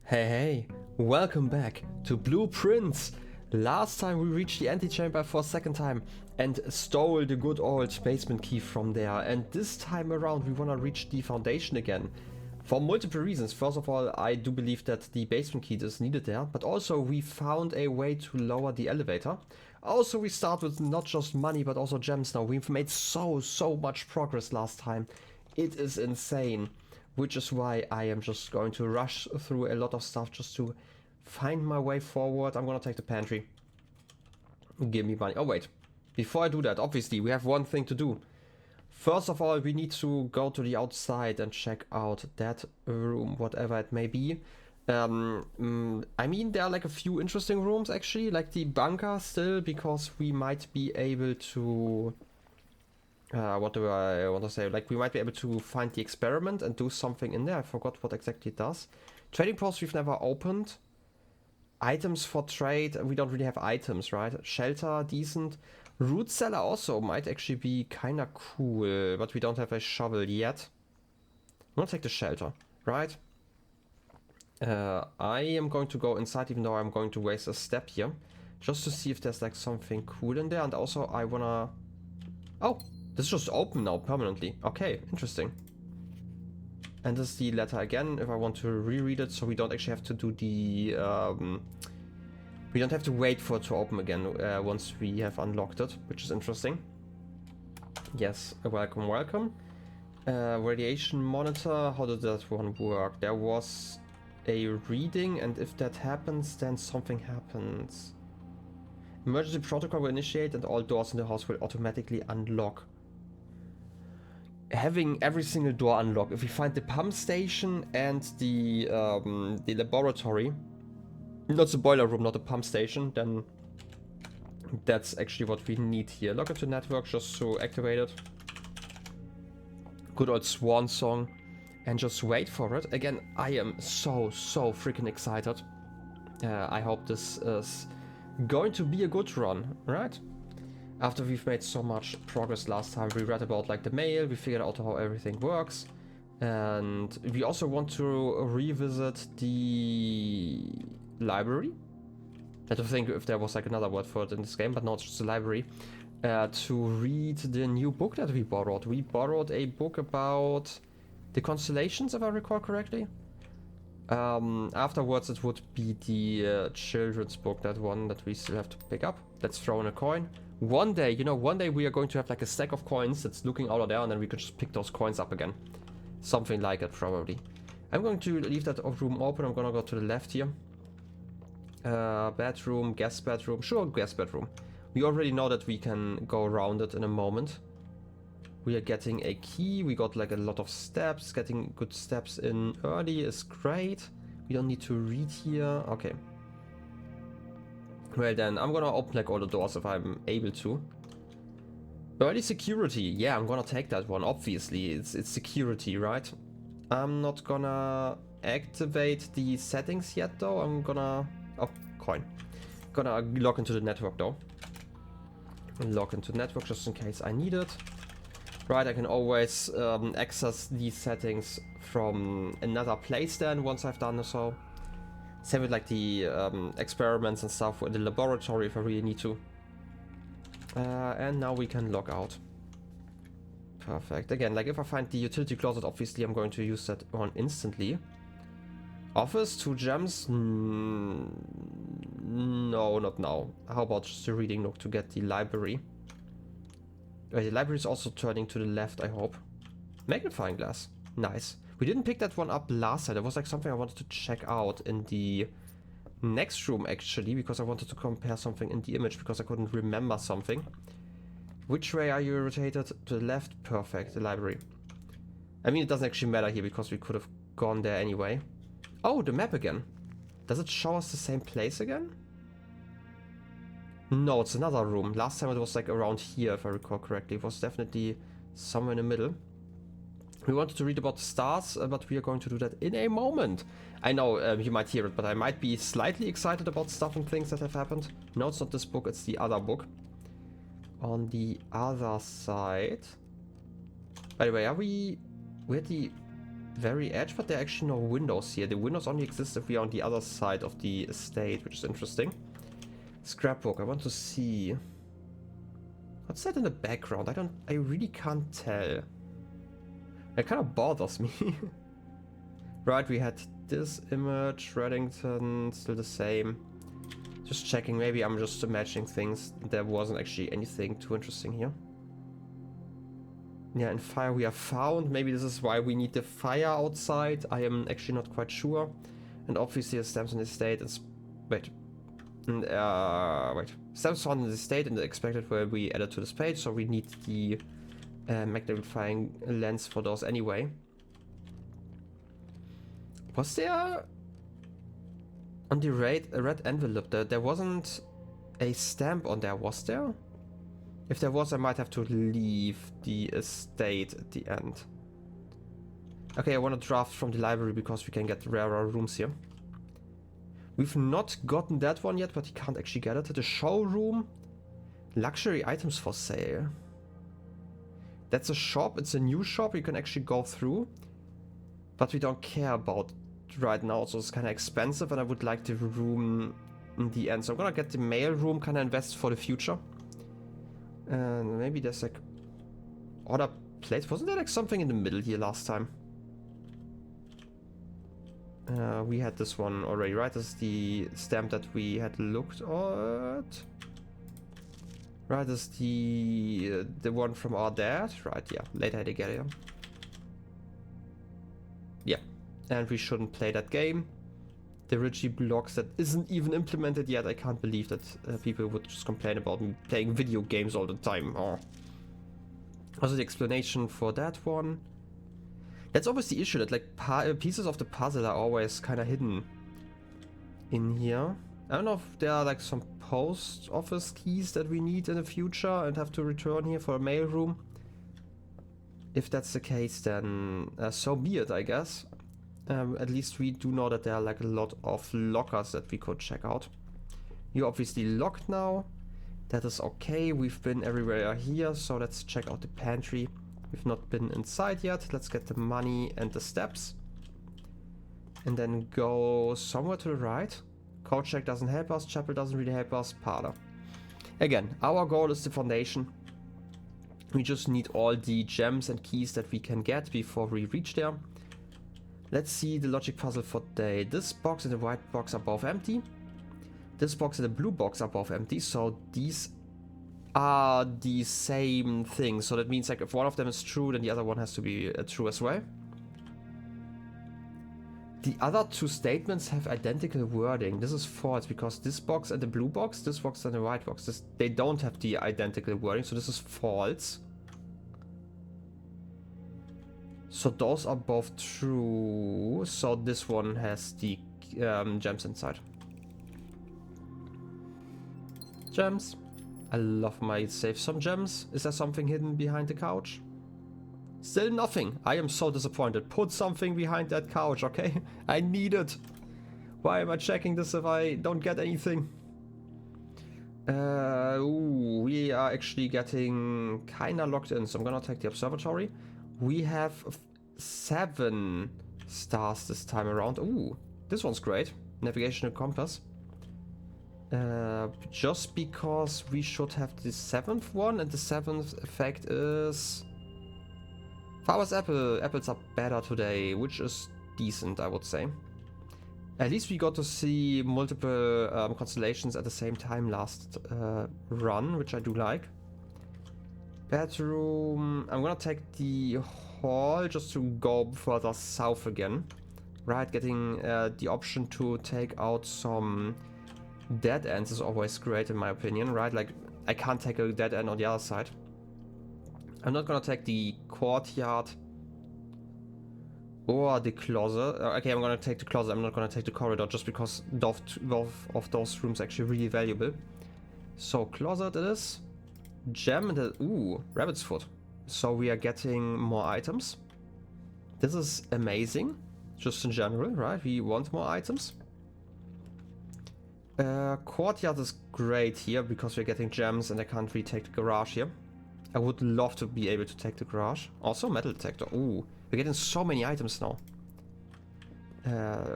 Hey, welcome back to Blueprints. Last time we reached the antechamber for a second time and stole the good old basement key from there, and this time around we wanna reach the foundation again. For multiple reasons. First of all, I do believe that the basement key is needed there, but also we found a way to lower the elevator. Also, we start with not just money but also gems now. We've made so much progress last time. It is insane. Which is why I am just going to rush through a lot of stuff just to find my way forward. I'm gonna take the pantry. Give me money. Oh wait, before I do that, obviously we have one thing to do. First of all, we need to go to the outside and check out that room, whatever it may be. I mean, there are like a few interesting rooms actually, like the bunker still, because we might be able to... what do I want to say? Like, we might be able to find the experiment and do something in there. I forgot what exactly it does. Trading post we've never opened. Items for trade. We don't really have items, right? Shelter, decent. Root cellar also might actually be kind of cool, but we don't have a shovel yet. I'm gonna take the shelter, right? I am going to go inside, even though I'm going to waste a step here, just to see if there's like something cool in there. And also I wanna... Oh! This is just open now, permanently. Okay, interesting. And this is the letter again, if I want to reread it, so we don't actually have to do the... we don't have to wait for it to open again once we have unlocked it, which is interesting. Yes, welcome, welcome. Radiation monitor, how did that one work? There was a reading, and if that happens, then something happens. Emergency protocol will initiate and all doors in the house will automatically unlock. Having every single door unlocked. If we find the pump station and the laboratory, not the boiler room, not the pump station, then that's actually what we need here. Log into network just to activate it. Good old swan song. And just wait for it. Again, I am so freaking excited. I hope this is going to be a good run, right? After we've made so much progress last time, we read about like the mail, we figured out how everything works, and we also want to revisit the library. I don't think if there was like another word for it in this game, but no, it's just the library, to read the new book that we borrowed. We borrowed a book about the constellations, if I recall correctly. Afterwards it would be the children's book, that one that we still have to pick up. Let's throw in a coin. One day, you know, one day we are going to have like a stack of coins that's looking out of there, and then we could just pick those coins up again. Something like it, probably. I'm going to leave that room open. I'm gonna go to the left here. Bedroom, guest bedroom. Sure, guest bedroom. We already know that we can go around it in a moment. We are getting a key. We got like a lot of steps. Getting good steps in early is great. We don't need to read here. Okay. Well then, I'm gonna open like all the doors if I'm able to. Early security. Yeah, I'm gonna take that one. Obviously, it's security, right? I'm not gonna activate the settings yet though. I'm gonna... Oh, coin. Gonna log into the network though. Log into the network just in case I need it. Right, I can always access these settings from another place then once I've done so. Same with like the experiments and stuff in the laboratory if I really need to. And now we can log out. Perfect. Again, like if I find the utility closet, obviously I'm going to use that one instantly. Office, 2 gems? No, not now. How about just a reading nook to get the library? The library is also turning to the left, I hope. Magnifying glass. Nice. We didn't pick that one up last time. There was like something I wanted to check out in the next room actually, because I wanted to compare something in the image because I couldn't remember something. Which way are you rotated? To the left? Perfect. The library. I mean, it doesn't actually matter here because we could have gone there anyway. Oh, the map again. Does it show us the same place again? No, it's another room. Last time it was like around here, if I recall correctly. It was definitely somewhere in the middle. We wanted to read about the stars, but we are going to do that in a moment. I know you might hear it, but I might be slightly excited about stuff and things that have happened. No, it's not this book, it's the other book. On the other side... By the way, are we... We're at the very edge, but there are actually no windows here. The windows only exist if we are on the other side of the estate, which is interesting. Scrapbook, I want to see. What's that in the background? I really can't tell. It kind of bothers me. Right, we had this image, Reddington, still the same. Just checking, maybe I'm just imagining things. There wasn't actually anything too interesting here. Yeah, in fire we are found. Maybe this is why we need the fire outside. I am actually not quite sure. And obviously the stamps in the estate is... Wait. Wait. Stamps found in the estate and the expected will be added to this page, so we need the magnifying lens for those anyway. Was there... On the red envelope, there wasn't a stamp on there, was there? If there was, I might have to leave the estate at the end. Okay, I want to draft from the library because we can get rarer rooms here. We've not gotten that one yet, but you can't actually get it. The showroom. Luxury items for sale. That's a shop. It's a new shop you can actually go through. But we don't care about it right now, so it's kind of expensive and I would like the room in the end. So I'm gonna get the mail room, kind of invest for the future. And maybe there's like other plates. Wasn't there like something in the middle here last time? We had this one already, right? This is the stamp that we had looked at. Right, this is the one from our dad. Right, yeah. Later they get it. Yeah. And we shouldn't play that game. The Richie blocks that isn't even implemented yet. I can't believe that people would just complain about me playing video games all the time. Oh. Also the explanation for that one. That's always the issue, that like pieces of the puzzle are always kind of hidden in here. I don't know if there are like some post office keys that we need in the future and have to return here for a mail room. If that's the case, then so be it, I guess. At least we do know that there are like a lot of lockers that we could check out. You're obviously locked now. That is okay. We've been everywhere here, so let's check out the pantry. We've not been inside yet. Let's get the money and the steps. And then go somewhere to the right. Code check doesn't help us. Chapel doesn't really help us. Parlor. Again, our goal is the foundation. We just need all the gems and keys that we can get before we reach there. Let's see the logic puzzle for today. This box and the white box are both empty. This box and the blue box are both empty. So these are the same thing. So that means like if one of them is true, then the other one has to be true as well. The other two statements have identical wording. This is false because this box and the blue box, this box and the white box, they don't have the identical wording. So this is false. So those are both true. So this one has the gems inside. Gems. I love my save some gems. Is there something hidden behind the couch? Still nothing. I am so disappointed. Put something behind that couch, okay? I need it. Why am I checking this if I don't get anything? Ooh, we are actually getting kinda locked in. So I'm gonna take the observatory. We have 7 stars this time around. Ooh, this one's great. Navigational compass. Just because we should have the 7th one, and the 7th effect is Farmer's apple. Apples are better today, which is decent, I would say. At least we got to see multiple constellations at the same time last run, which I do like. Bedroom. I'm gonna take the hall just to go further south again. Right, getting the option to take out some dead ends is always great in my opinion, right? Like, I can't take a dead end on the other side. I'm not gonna take the courtyard or the closet. Okay, I'm gonna take the closet. I'm not gonna take the corridor just because both of those rooms are actually really valuable. So closet it is. Gem and ooh, rabbit's foot. So we are getting more items. This is amazing, just in general, right? We want more items. Courtyard is great here because we're getting gems and I can't really take the garage here. I would love to be able to take the garage. Also metal detector. Ooh, We're getting so many items now.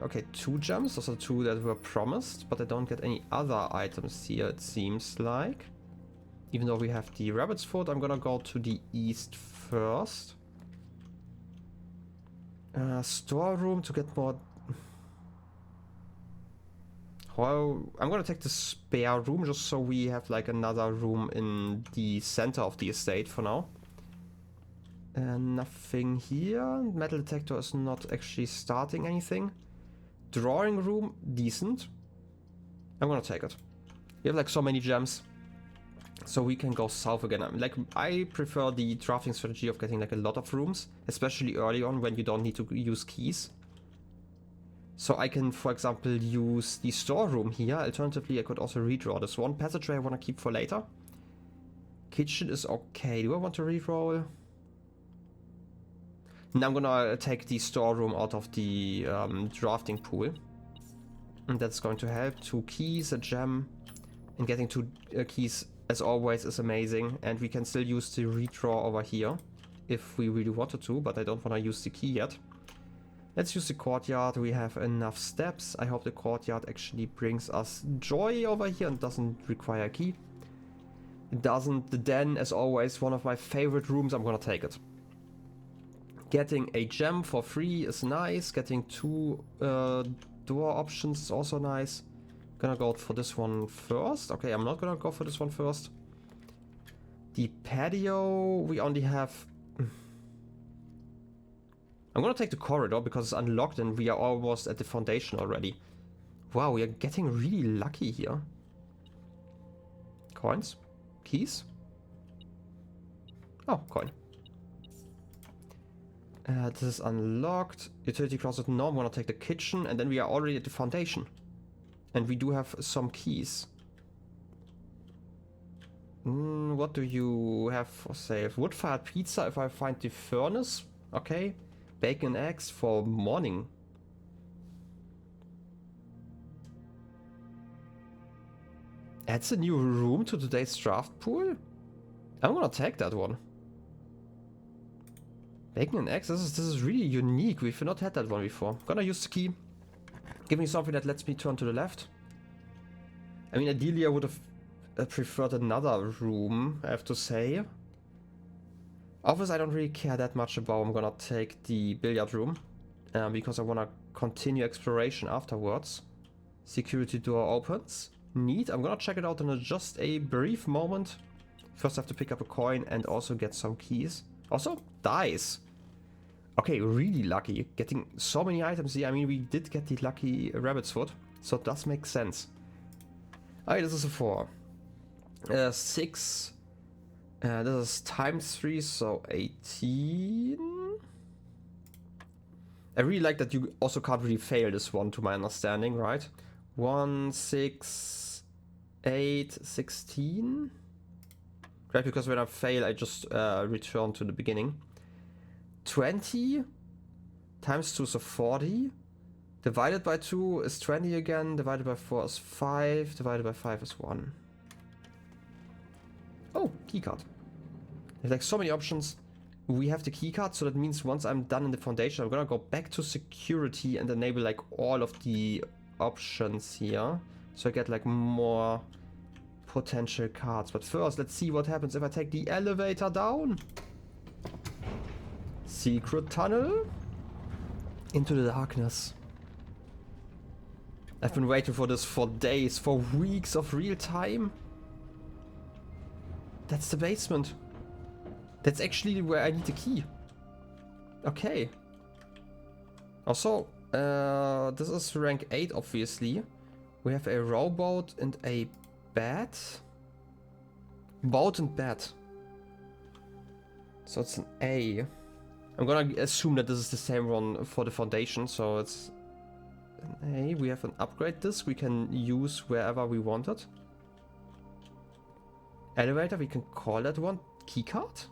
Okay, 2 gems. Those are 2 that were promised, but I don't get any other items here, it seems like. Even though we have the rabbit's foot, I'm gonna go to the east first. Storeroom to get more... Well, I'm gonna take the spare room just so we have like another room in the center of the estate for now. Nothing here. Metal detector is not actually starting anything. Drawing room, decent. I'm gonna take it. We have like so many gems. So we can go south again. I prefer the drafting strategy of getting like a lot of rooms, especially early on when you don't need to use keys. So I can, for example, use the storeroom here. Alternatively, I could also redraw this one. Passageway I want to keep for later. Kitchen is okay. Do I want to reroll? Now I'm gonna take the storeroom out of the drafting pool. And that's going to help. 2 keys, a gem. And getting 2 keys, as always, is amazing. And we can still use the redraw over here. If we really wanted to, but I don't want to use the key yet. Let's use the courtyard. We have enough steps. I hope the courtyard actually brings us joy over here and doesn't require a key. It doesn't. The den, as always, one of my favorite rooms. I'm gonna take it. Getting a gem for free is nice. Getting 2 door options is also nice. Gonna go for this one first. Okay, I'm not gonna go for this one first. The patio, we only have... I'm gonna take the corridor because it's unlocked and we are almost at the foundation already. Wow, we are getting really lucky here. Coins? Keys? Oh, coin. This is unlocked. Utility closet, no, I'm gonna take the kitchen and then we are already at the foundation. And we do have some keys. What do you have for sale? Wood-fired pizza if I find the furnace. Okay. Bacon and eggs for morning. Adds a new room to today's draft pool? I'm gonna take that one. Bacon and eggs, this is really unique. We've not had that one before. Gonna use the key. Give me something that lets me turn to the left. I mean, ideally I would have preferred another room, I have to say. Office I don't really care that much about. I'm gonna take the billiard room. Because I wanna continue exploration afterwards. Security door opens. Neat. I'm gonna check it out in just a brief moment. First I have to pick up a coin and also get some keys. Also, dice. Okay, really lucky. Getting so many items here. I mean, we did get the lucky rabbit's foot. So it does make sense. Alright, this is a 4. 6. This is times 3, so 18. I really like that you also can't really fail this one, to my understanding, right? 1, 6, 8, 16. Right, because when I fail, I just return to the beginning. 20 times 2, so 40. Divided by 2 is 20 again. Divided by 4 is 5. Divided by 5 is 1. Oh, keycard. There's like so many options. We have the keycard, so that means once I'm done in the foundation, I'm gonna go back to security and enable like all of the options here. So I get like more potential cards. But first, let's see what happens if I take the elevator down. Secret tunnel into the darkness. I've been waiting for this for days, for weeks of real time. That's the basement. That's actually where I need the key. Okay. Also, this is rank 8, obviously. We have a rowboat and a bed. Boat and bed. So it's an A. I'm gonna assume that this is the same one for the foundation, so it's an A. We have an upgrade disc we can use wherever we want it. Elevator, we can call that one. Keycard?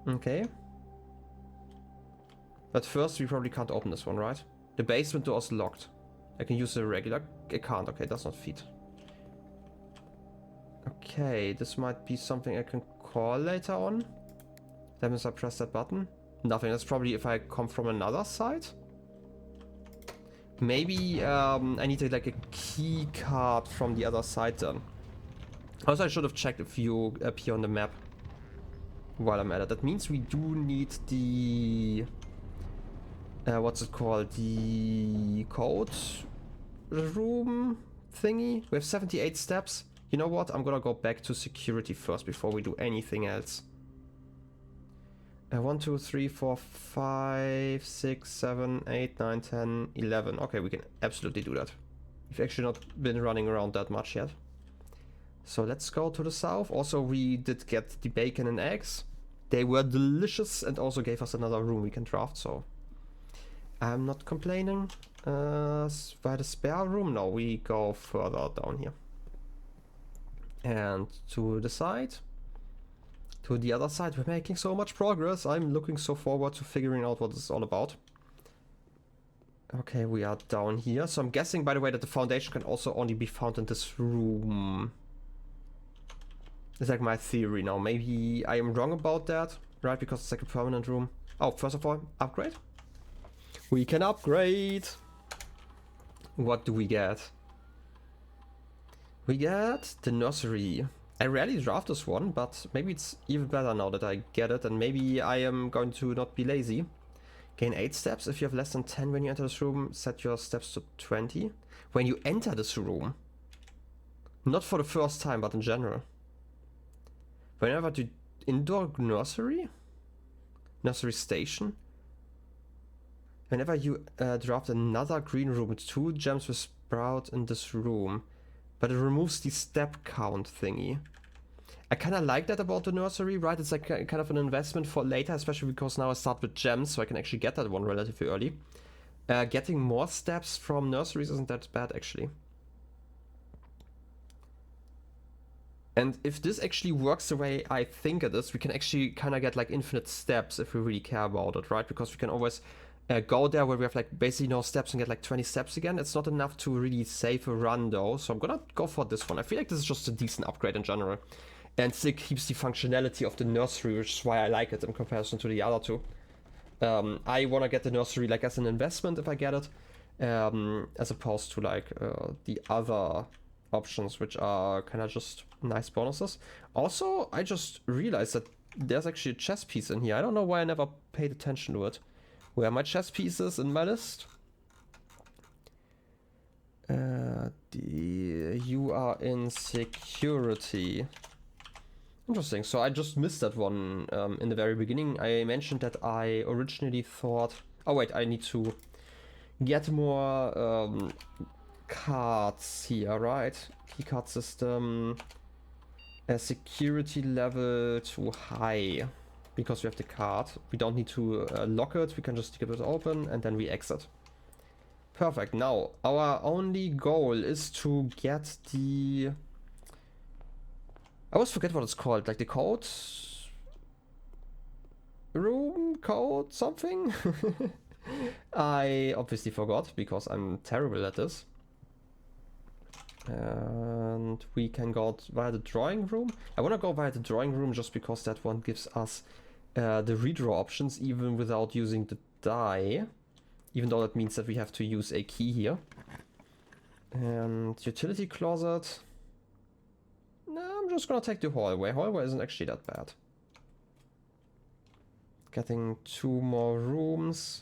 Okay. But first we probably can't open this one, right? The basement door is locked. I can use the regular... I can't, okay, that's not fit. Okay, this might be something I can call later on. That means I press that button. Nothing. That's probably if I come from another side. Maybe I need like a key card from the other side then. Also, I should have checked if you appear on the map while I'm at it. That means we do need the... what's it called? The code room thingy. We have 78 steps. You know what? I'm gonna go back to security first before we do anything else. 1, 2, 3, 4, 5, 6, 7, 8, 9, 10, 11. Okay, we can absolutely do that. We've actually not been running around that much yet. So let's go to the south. Also, we did get the bacon and eggs. They were delicious and also gave us another room we can draft, so I'm not complaining. By the spare room? No, we go further down here. And to the side. To the other side. We're making so much progress. I'm looking so forward to figuring out what this is all about. Okay, we are down here. So I'm guessing, by the way, that the foundation can also only be found in this room. It's like my theory now. Maybe I am wrong about that, right? Because it's like a permanent room. Oh, first of all, upgrade. We can upgrade. What do we get? We get the nursery. I rarely draft this one, but maybe it's even better now that I get it, and maybe I am going to not be lazy. Gain 8 steps. If you have less than 10 when you enter this room, set your steps to 20. When you enter this room. Not for the first time, but in general. Whenever the indoor nursery? Nursery station? Whenever you draft another green room, 2 gems will sprout in this room. But it removes the step count thingy. I kind of like that about the nursery, right? It's like kind of an investment for later, especially because now I start with gems, so I can actually get that one relatively early. Getting more steps from nurseries isn't that bad, actually. And if this actually works the way I think it is, we can actually kind of get like infinite steps if we really care about it, right? Because we can always go there where we have like basically no steps and get like 20 steps again. It's not enough to really save a run though, so I'm gonna go for this one. I feel like this is just a decent upgrade in general. And still keeps the functionality of the nursery, which is why I like it in comparison to the other two. I want to get the nursery like as an investment if I get it, as opposed to like the other options, which are kind of just nice bonuses. Also, I just realized that there's actually a chess piece in here. I don't know why I never paid attention to it. Where are my chess pieces in my list? You are in security. Interesting. So I just missed that one in the very beginning. I mentioned that I originally thought... Oh wait, I need to get more cards here, right? Keycard system. Security level too high. Because we have the card. We don't need to lock it. We can just keep it open and then we exit. Perfect. Now, our only goal is to get the... I always forget what it's called, like the code room code something. I obviously forgot because I'm terrible at this. And we can go via the drawing room. I want to go via the drawing room just because that one gives us the redraw options even without using the die. Even though that means that we have to use a key here. And utility closet. No, I'm just gonna take the hallway. Hallway isn't actually that bad. Getting 2 more rooms.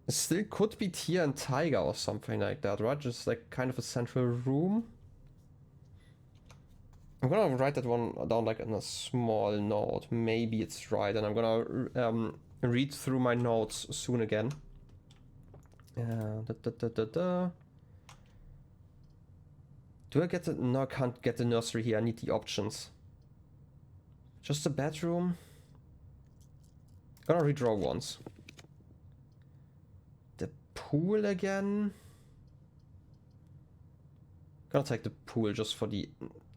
It still could be Tier and Tiger or something like that, right? Just like kind of a central room. I'm gonna write that one down like in a small note. Maybe it's right, and I'm gonna read through my notes soon again. Do I get the... No, I can't get the nursery here. I need the options. Just a bedroom. Gonna redraw once. The pool again. Gonna take the pool just for the...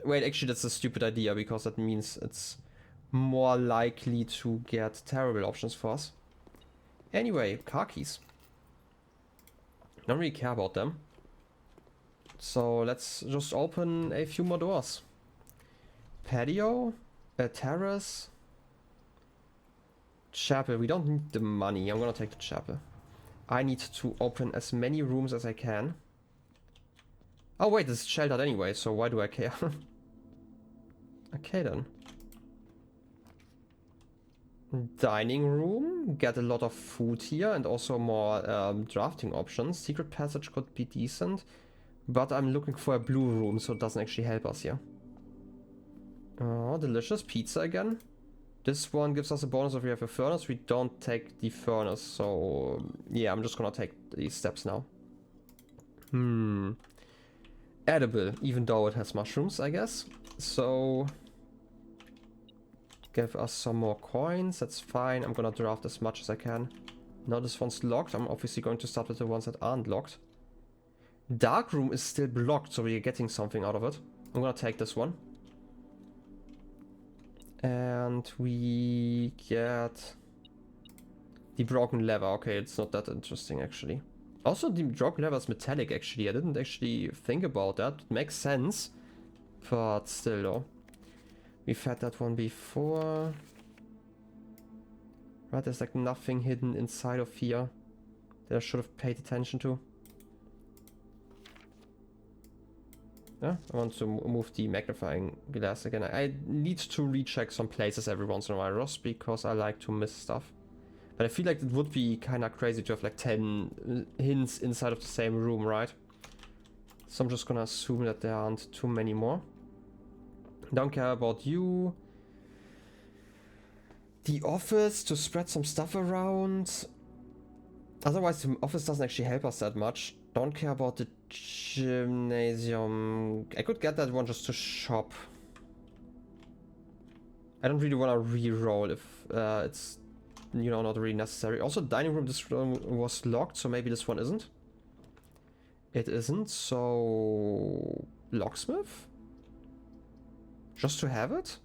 Wait, actually that's a stupid idea because that means it's more likely to get terrible options for us. Anyway, car keys. Don't really care about them. So let's just open a few more doors. Patio, a terrace, chapel. We don't need the money. I'm gonna take the chapel. I need to open as many rooms as I can. Oh wait, this is sheltered anyway, so why do I care? Okay then. Dining room, get a lot of food here and also more drafting options. Secret passage could be decent, but I'm looking for a blue room, so it doesn't actually help us here. Oh, delicious pizza again. This one gives us a bonus if we have a furnace. We don't take the furnace, so yeah, I'm just gonna take these steps now. Edible, even though it has mushrooms, I guess. So give us some more coins, that's fine. I'm gonna draft as much as I can. Now this one's locked. I'm obviously going to start with the ones that aren't locked. Dark room is still blocked, so we're getting something out of it. I'm gonna take this one. And we get the broken lever. Okay, it's not that interesting actually. Also, the broken lever is metallic actually. I didn't actually think about that. It makes sense, but still though. We've had that one before. Right, there's like nothing hidden inside of here that I should have paid attention to. Yeah, I want to move the magnifying glass again. I need to recheck some places every once in a while, just because I like to miss stuff. But I feel like it would be kind of crazy to have like 10 hints inside of the same room, right? So I'm just gonna assume that there aren't too many more. Don't care about you. The office to spread some stuff around. Otherwise the office doesn't actually help us that much. Don't care about the gymnasium. I could get that one just to shop. I don't really want to re-roll if it's, you know, not really necessary. Also, dining room, this room was locked, so maybe this one isn't. It isn't, so locksmith? Just to have it?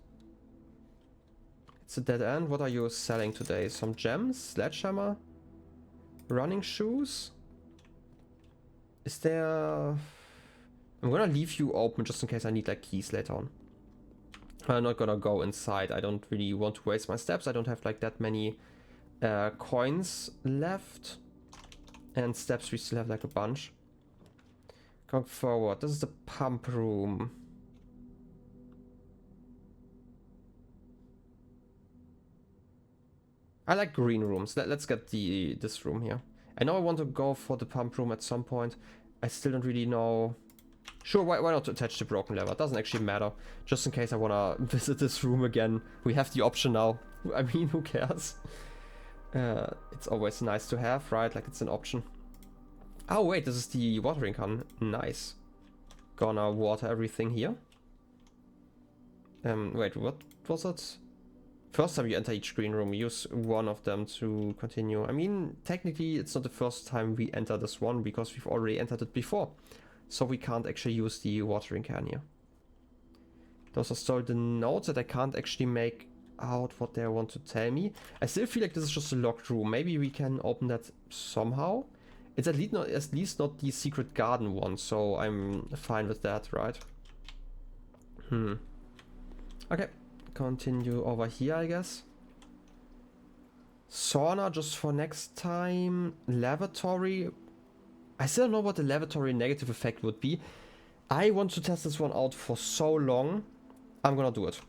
It's a dead end. What are you selling today? Some gems? Sledgehammer? Running shoes? Is there... I'm gonna leave you open just in case I need like keys later on. I'm not gonna go inside. I don't really want to waste my steps. I don't have like that many coins left. And steps we still have like a bunch. Going forward. This is the pump room. I like green rooms. Let's get this room here. I know I want to go for the pump room at some point. I still don't really know. Sure, why not attach the broken lever? It doesn't actually matter. Just in case I want to visit this room again. We have the option now. I mean, who cares? It's always nice to have, right? Like it's an option. Oh wait, this is the watering can. Nice. Gonna water everything here. Wait, what was it? First time you enter each green room, use one of them to continue. I mean, technically it's not the first time we enter this one because we've already entered it before. So we can't actually use the watering can here. Those are still the notes that I can't actually make out what they want to tell me. I still feel like this is just a locked room. Maybe we can open that somehow. It's at least not the secret garden one, so I'm fine with that, right? Okay. Continue over here, I guess. Sauna just for next time. Lavatory. I still don't know what the lavatory negative effect would be. I want to test this one out for so long. I'm gonna do it.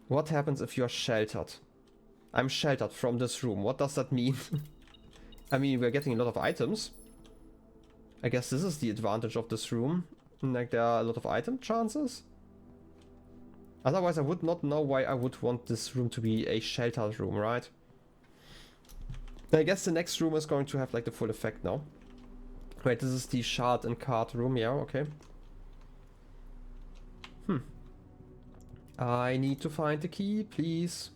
What happens if you're sheltered? I'm sheltered from this room. What does that mean? I mean, we're getting a lot of items. I guess this is the advantage of this room. Like, there are a lot of item chances. Otherwise, I would not know why I would want this room to be a sheltered room, right? I guess the next room is going to have like the full effect now. Wait, this is the shard and card room, yeah, okay. I need to find the key, please.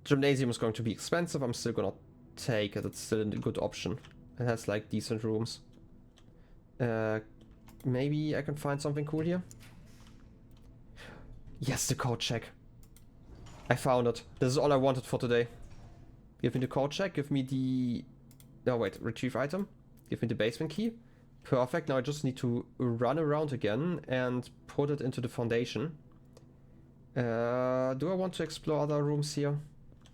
Gymnasium is going to be expensive, I'm still gonna take it, it's still a good option. It has like decent rooms. Maybe I can find something cool here. Yes, the code check. I found it. This is all I wanted for today. Give me the code check, give me the... Oh wait, retrieve item. Give me the basement key. Perfect. Now I just need to run around again and put it into the foundation. Do I want to explore other rooms here?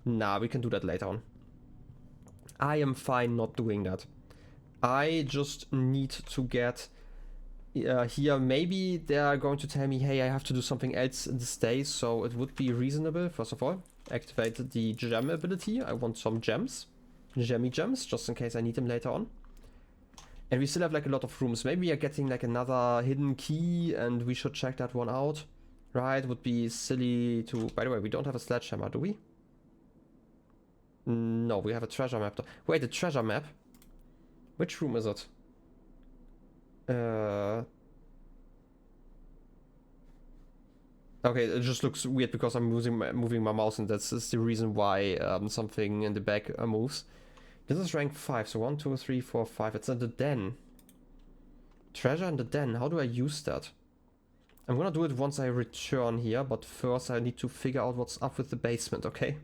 Nah, we can do that later on. I am fine not doing that. I just need to get here. Maybe they are going to tell me, hey, I have to do something else in this day, so it would be reasonable. First of all, activate the gem ability. I want some gems. Gemmy gems, just in case I need them later on. And we still have like a lot of rooms. Maybe we are getting like another hidden key and we should check that one out. Right, would be silly to... By the way, we don't have a sledgehammer, do we? No, we have a treasure map though. Wait, the treasure map? Which room is it? Okay, it just looks weird because I'm moving my mouse and that's the reason why something in the back moves. This is rank 5, so 1, 2, 3, 4, 5. It's in the den. Treasure in the den. How do I use that? I'm gonna do it once I return here, but first I need to figure out what's up with the basement, okay?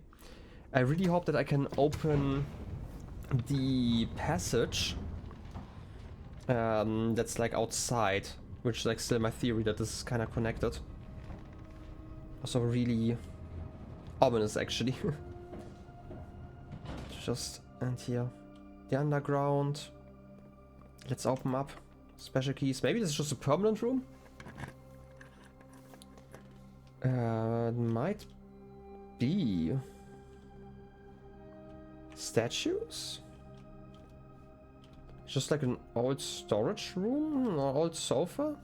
I really hope that I can open the passage that's like outside, which is like still my theory that this is kind of connected. Also really ominous actually. Just and here the underground. Let's open up special keys. Maybe this is just a permanent room. Might be statues. Just like an old storage room or old sofa.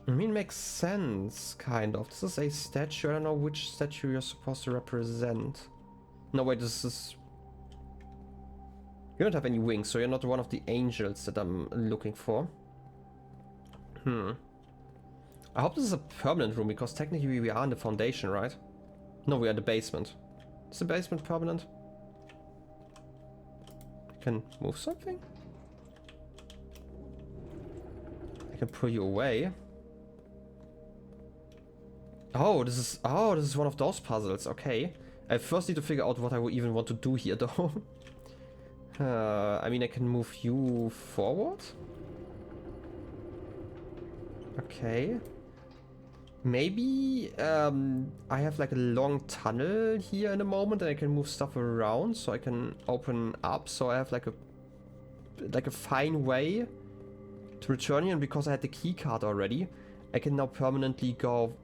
I mean, makes sense, kind of. This is a statue. I don't know which statue you're supposed to represent. No, wait, this is... You don't have any wings, so you're not one of the angels that I'm looking for. I hope this is a permanent room, because technically we are in the foundation, right? No, we are in the basement. Is the basement permanent? I can move something? I can pull you away. Oh, this is one of those puzzles. Okay. I first need to figure out what I would even want to do here, though. I mean, I can move you forward. Okay. Maybe I have like a long tunnel here in a moment, and I can move stuff around, so I can open up. So I have like a fine way to return here, and because I had the key card already, I can now permanently go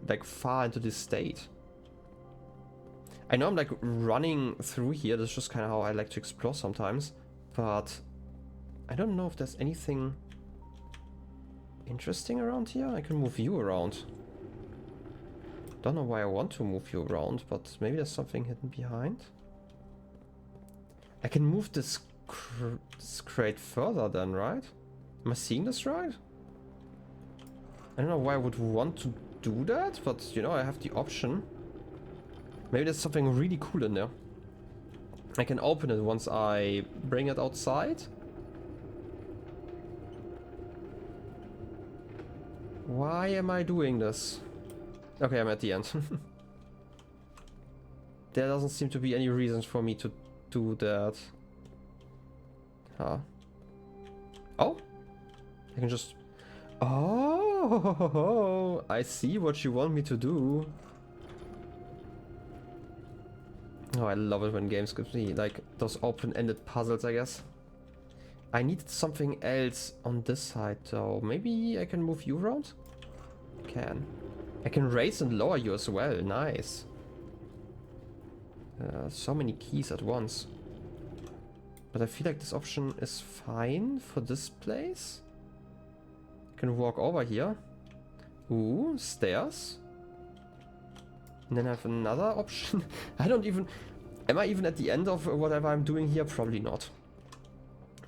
like far into this state. I know I'm like running through here. That's just kind of how I like to explore sometimes, but I don't know if there's anything interesting around here. I can move you around. Don't know why I want to move you around, but maybe there's something hidden behind. I can move this crate further then, right? Am I seeing this right? I don't know why I would want to do that, but you know, I have the option. Maybe there's something really cool in there. I can open it once I bring it outside. Why am I doing this? Okay, I'm at the end. There doesn't seem to be any reasons for me to do that. Huh. Oh? I can just... Oh, I see what you want me to do. Oh, I love it when games give me like those open-ended puzzles, I guess. I needed something else on this side though. Maybe I can move you around? I can raise and lower you as well. Nice. So many keys at once. But I feel like this option is fine for this place. I can walk over here. Ooh, stairs. And then I have another option. I don't even... Am I even at the end of whatever I'm doing here? Probably not.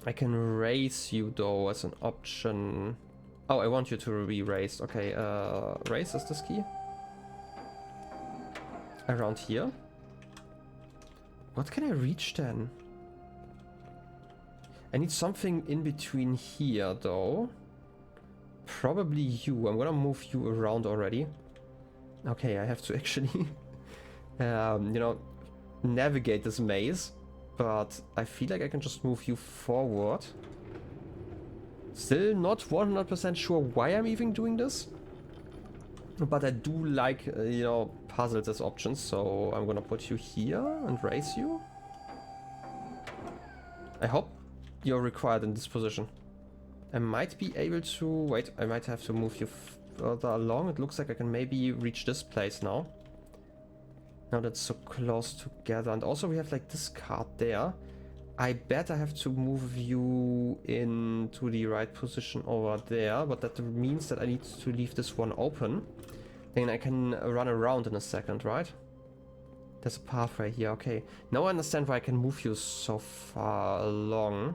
I can raise you though as an option. Oh, I want you to be raised. Okay, raise is this key. Around here. What can I reach then? I need something in between here though. Probably you. I'm gonna move you around already. Okay, I have to actually, you know, navigate this maze. But I feel like I can just move you forward. Still not 100% sure why I'm even doing this. But I do like, you know, puzzles as options. So I'm gonna put you here and raise you. I hope you're required in this position. I might be able to... Wait, I might have to move you further along. It looks like I can maybe reach this place now. Now that's so close together. And also we have like this card there. I bet I have to move you into the right position over there. But that means that I need to leave this one open. Then I can run around in a second, right? There's a pathway here, okay. Now I understand why I can move you so far along.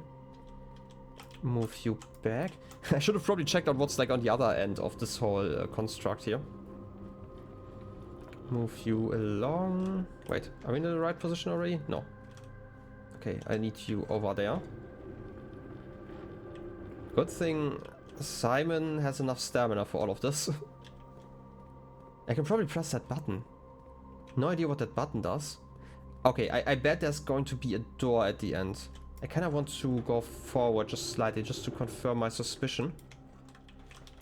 Move you back. I should have probably checked out what's like on the other end of this whole construct here. Move you along. Wait, are we in the right position already? No. Okay, I need you over there. Good thing Simon has enough stamina for all of this. I can probably press that button. No idea what that button does. Okay, I bet there's going to be a door at the end. I kind of want to go forward just slightly, just to confirm my suspicion.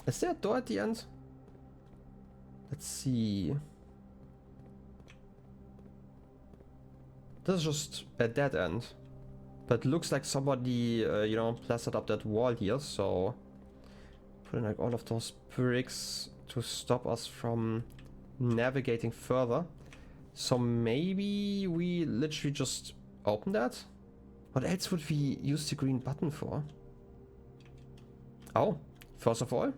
Is there a door at the end? Let's see. This is just a dead end. But it looks like somebody, you know, plastered up that wall here, so... Put in like all of those bricks to stop us from navigating further. So maybe we literally just open that? What else would we use the green button for? Oh, first of all,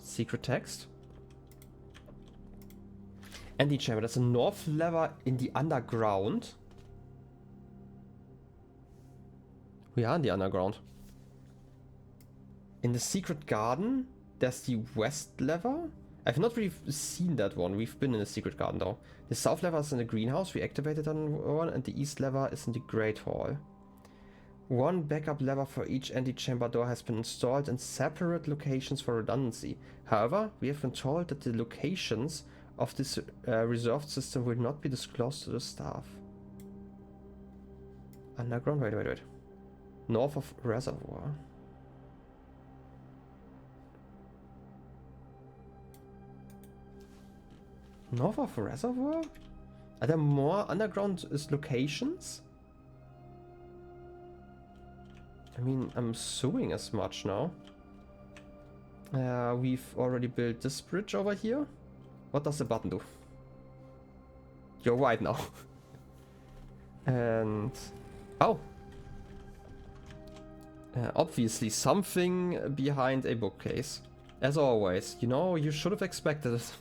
secret text. Antechamber, that's a north lever in the underground. We are in the underground. In the secret garden, there's the west lever. I've not really seen that one. We've been in the secret garden though. The south lever is in the greenhouse. We activated on one, and the east lever is in the great hall. One backup lever for each antechamber door has been installed in separate locations for redundancy. However, we have been told that the locations of this reserved system will not be disclosed to the staff. Underground? Wait. North of reservoir. North of reservoir? Are there more underground locations? I mean, I'm assuming as much now. We've already built this bridge over here. What does the button do? You're white now. And... oh! Obviously something behind a bookcase. As always, you know, you should have expected it.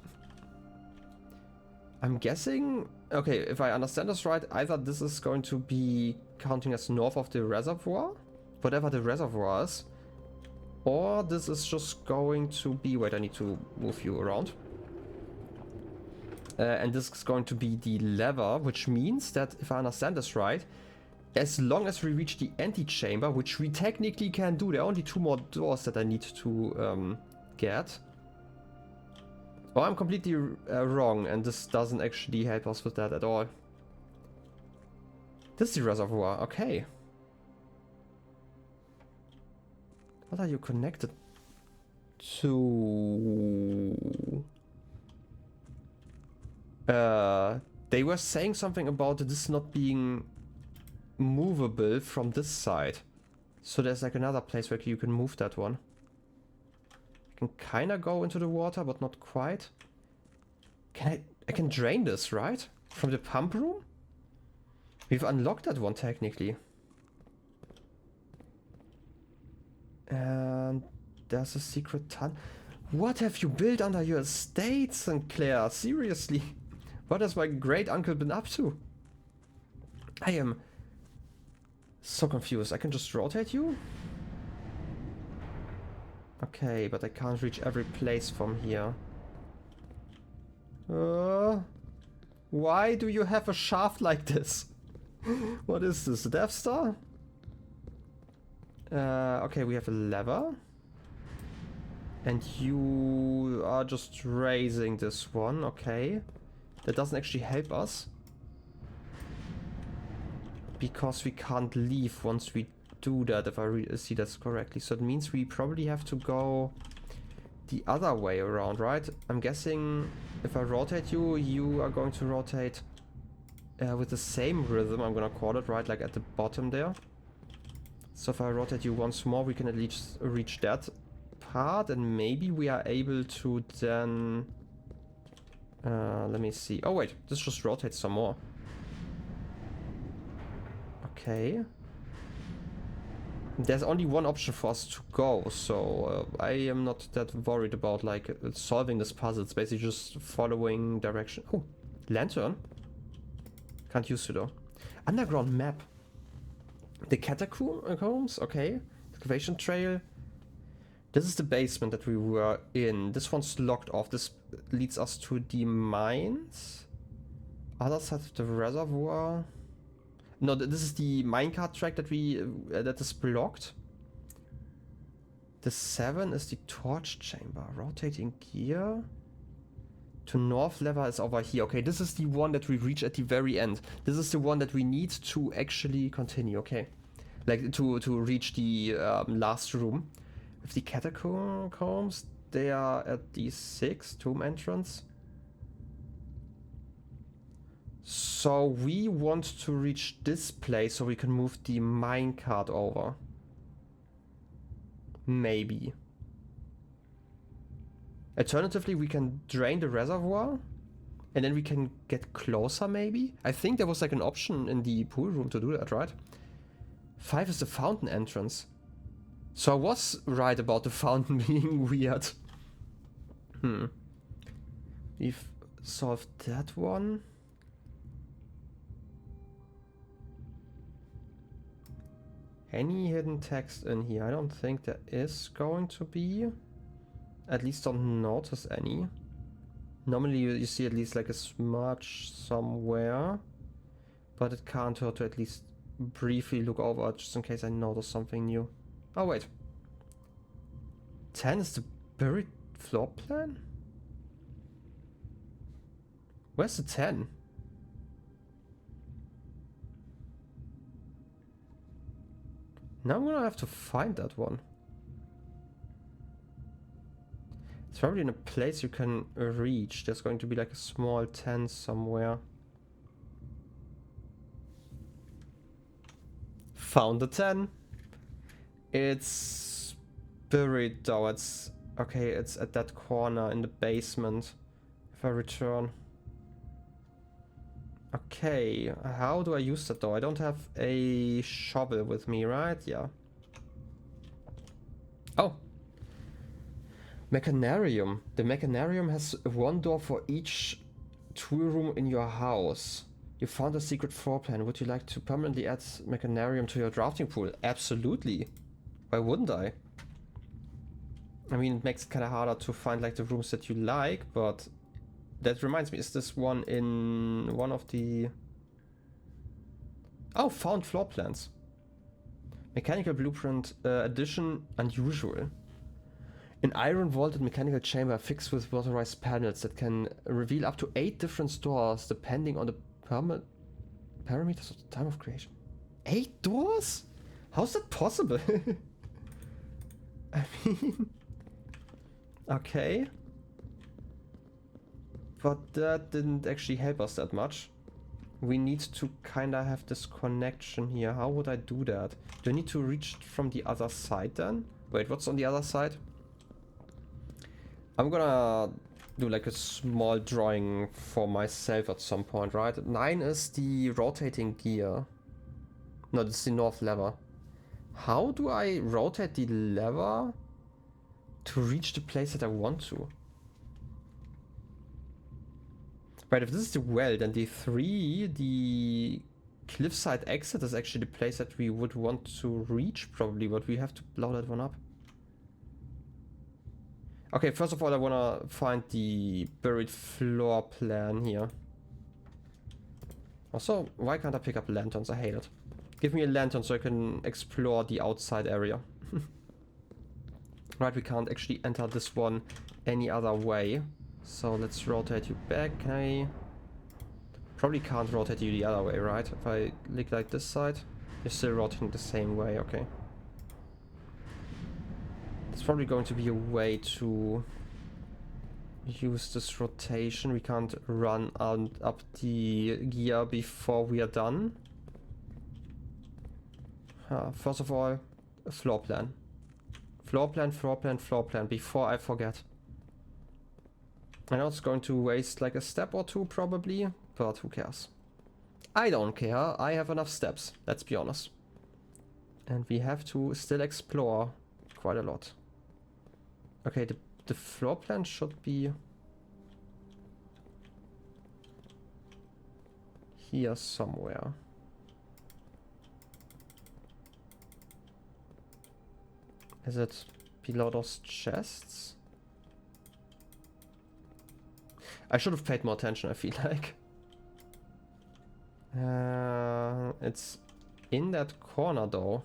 I'm guessing... okay, if I understand this right, either this is going to be counting as north of the reservoir, whatever the reservoir is, or this is just going to be... wait, I need to move you around. And this is going to be the lever, which means that, if I understand this right, as long as we reach the antechamber, which we technically can do, there are only 2 more doors that I need to get. Oh, I'm completely wrong, and this doesn't actually help us with that at all. This is the reservoir, okay. What are you connected to? They were saying something about this not being movable from this side. So there's like another place where you can move that one. I can kind of go into the water, but not quite. I can drain this, right? From the pump room? We've unlocked that one technically. And there's a secret tunnel. What have you built under your estate, Sinclair? Seriously? What has my great uncle been up to? I am so confused. I can just rotate you? Okay, but I can't reach every place from here. Why do you have a shaft like this? What is this? A Death Star? Okay, we have a lever. And you are just raising this one, okay. That doesn't actually help us. because we can't leave once we do that, if I see that correctly. So it means we probably have to go the other way around, right? I'm guessing if I rotate you, you are going to rotate with the same rhythm, I'm gonna call it, right? Like at the bottom there. So if I rotate you once more, we can at least reach that part, and maybe we are able to then... let me see. Oh wait, this just rotates some more. Okay. There's only one option for us to go, so I am not that worried about like solving this puzzle. It's basically just following direction. Oh, lantern. Can't use it though. Underground map. The catacombs, okay. Excavation trail. This is the basement that we were in. This one's locked off. This leads us to the mines. Other side of the reservoir. No, this is the minecart track that that is blocked. The 7 is the torch chamber. Rotating gear. To north lever is over here. Okay, this is the one that we reach at the very end. This is the one that we need to actually continue. Okay, like to reach the last room. With the catacombs, they are at the 6th tomb entrance. So we want to reach this place so we can move the minecart over. Maybe. Alternatively, we can drain the reservoir and then we can get closer maybe. I think there was like an option in the pool room to do that, right? 5 is the fountain entrance. So I was right about the fountain being weird. We've solved that one. Any hidden text in here? I don't think there is going to be. At least don't notice any. Normally you see at least like a smudge somewhere. But it can't hurt to at least briefly look over just in case I notice something new. Oh wait. 10 is the buried floor plan? Where's the 10? Now I'm gonna have to find that one. It's probably in a place you can reach. There's going to be like a small 10 somewhere. Found the 10. It's buried though. It's okay, it's at that corner in the basement. If I return. Okay, how do I use that though? I don't have a shovel with me, right? Yeah. Oh. Mechanarium. The Mechanarium has one door for each tool room in your house. You found a secret floor plan. Would you like to permanently add Mechanarium to your drafting pool? Absolutely. Why wouldn't I? I mean, it makes it kind of harder to find like the rooms that you like, but that reminds me, is this one in one of the... Oh, found floor plans. Mechanical blueprint addition unusual. An iron vaulted mechanical chamber fixed with motorized panels that can reveal up to 8 different doors depending on the parameters of the time of creation. 8 doors? How's that possible? I mean... Okay. But that didn't actually help us that much. We need to kinda have this connection here. How would I do that? Do I need to reach from the other side then? Wait, what's on the other side? I'm gonna do like a small drawing for myself at some point, right? 9 is the rotating gear. No, this is the north lever. How do I rotate the lever to reach the place that I want to? Right, if this is the well, then the 3, the cliffside exit is actually the place that we would want to reach probably, but we have to blow that one up. Okay, first of all, I wanna find the buried floor plan here. Also, why can't I pick up lanterns? I hate it. Give me a lantern so I can explore the outside area. Right, we can't actually enter this one any other way. So let's rotate you back. Can I Probably can't rotate you the other way, right? If I click like this side, you're still rotating the same way, okay. It's probably going to be a way to use this rotation. We can't run up the gear before we are done. First of all, a floor plan. Floor plan, floor plan, floor plan, before I forget. I know it's going to waste like a step or two probably, but who cares? I don't care, I have enough steps, let's be honest. And we have to still explore quite a lot. Okay, the floor plan should be here somewhere. Is it below those chests? I should have paid more attention, I feel like. It's in that corner though.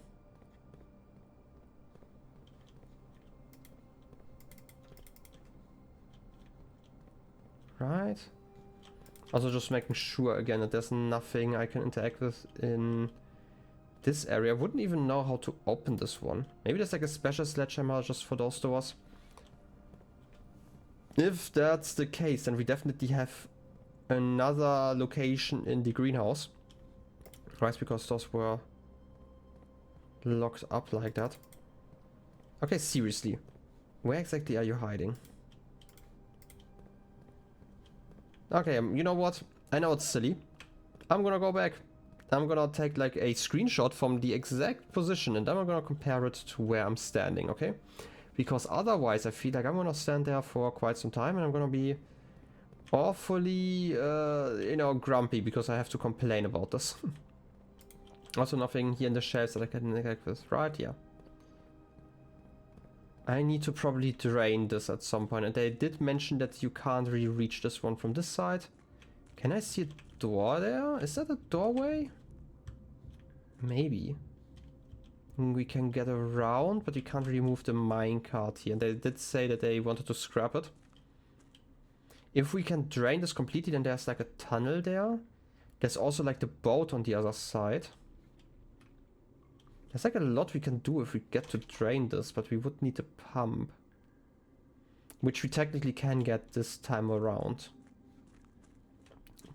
Right? Also just making sure again that there's nothing I can interact with in this area. I wouldn't even know how to open this one. Maybe there's like a special sledgehammer just for those doors. If that's the case, then we definitely have another location in the greenhouse. Right, because those were locked up like that. Okay, seriously. Where exactly are you hiding? Okay, you know what? I know it's silly. I'm gonna go back. I'm gonna take like a screenshot from the exact position and then I'm gonna compare it to where I'm standing, okay? Because otherwise I feel like I'm gonna stand there for quite some time and I'm gonna be awfully, you know, grumpy because I have to complain about this. Also nothing here in the shelves that I can interact with, right? Yeah. I need to probably drain this at some point, and they did mention that you can't really reach this one from this side. Can I see a door there? Is that a doorway? Maybe. We can get around, but we can't really move the minecart here. And they did say that they wanted to scrap it. If we can drain this completely, then there's like a tunnel there. There's also like the boat on the other side. There's like a lot we can do if we get to drain this, but we would need a pump. Which we technically can get this time around.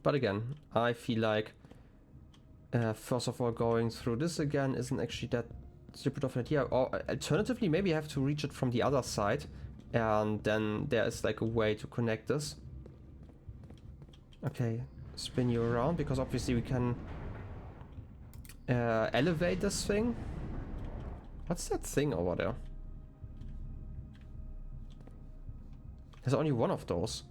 But again, I feel like first of all going through this again isn't actually that stupid of an idea. Or alternatively, maybe I have to reach it from the other side. And then there is like a way to connect this. Okay, spin you around because obviously we can elevate this thing. What's that thing over there? There's only one of those.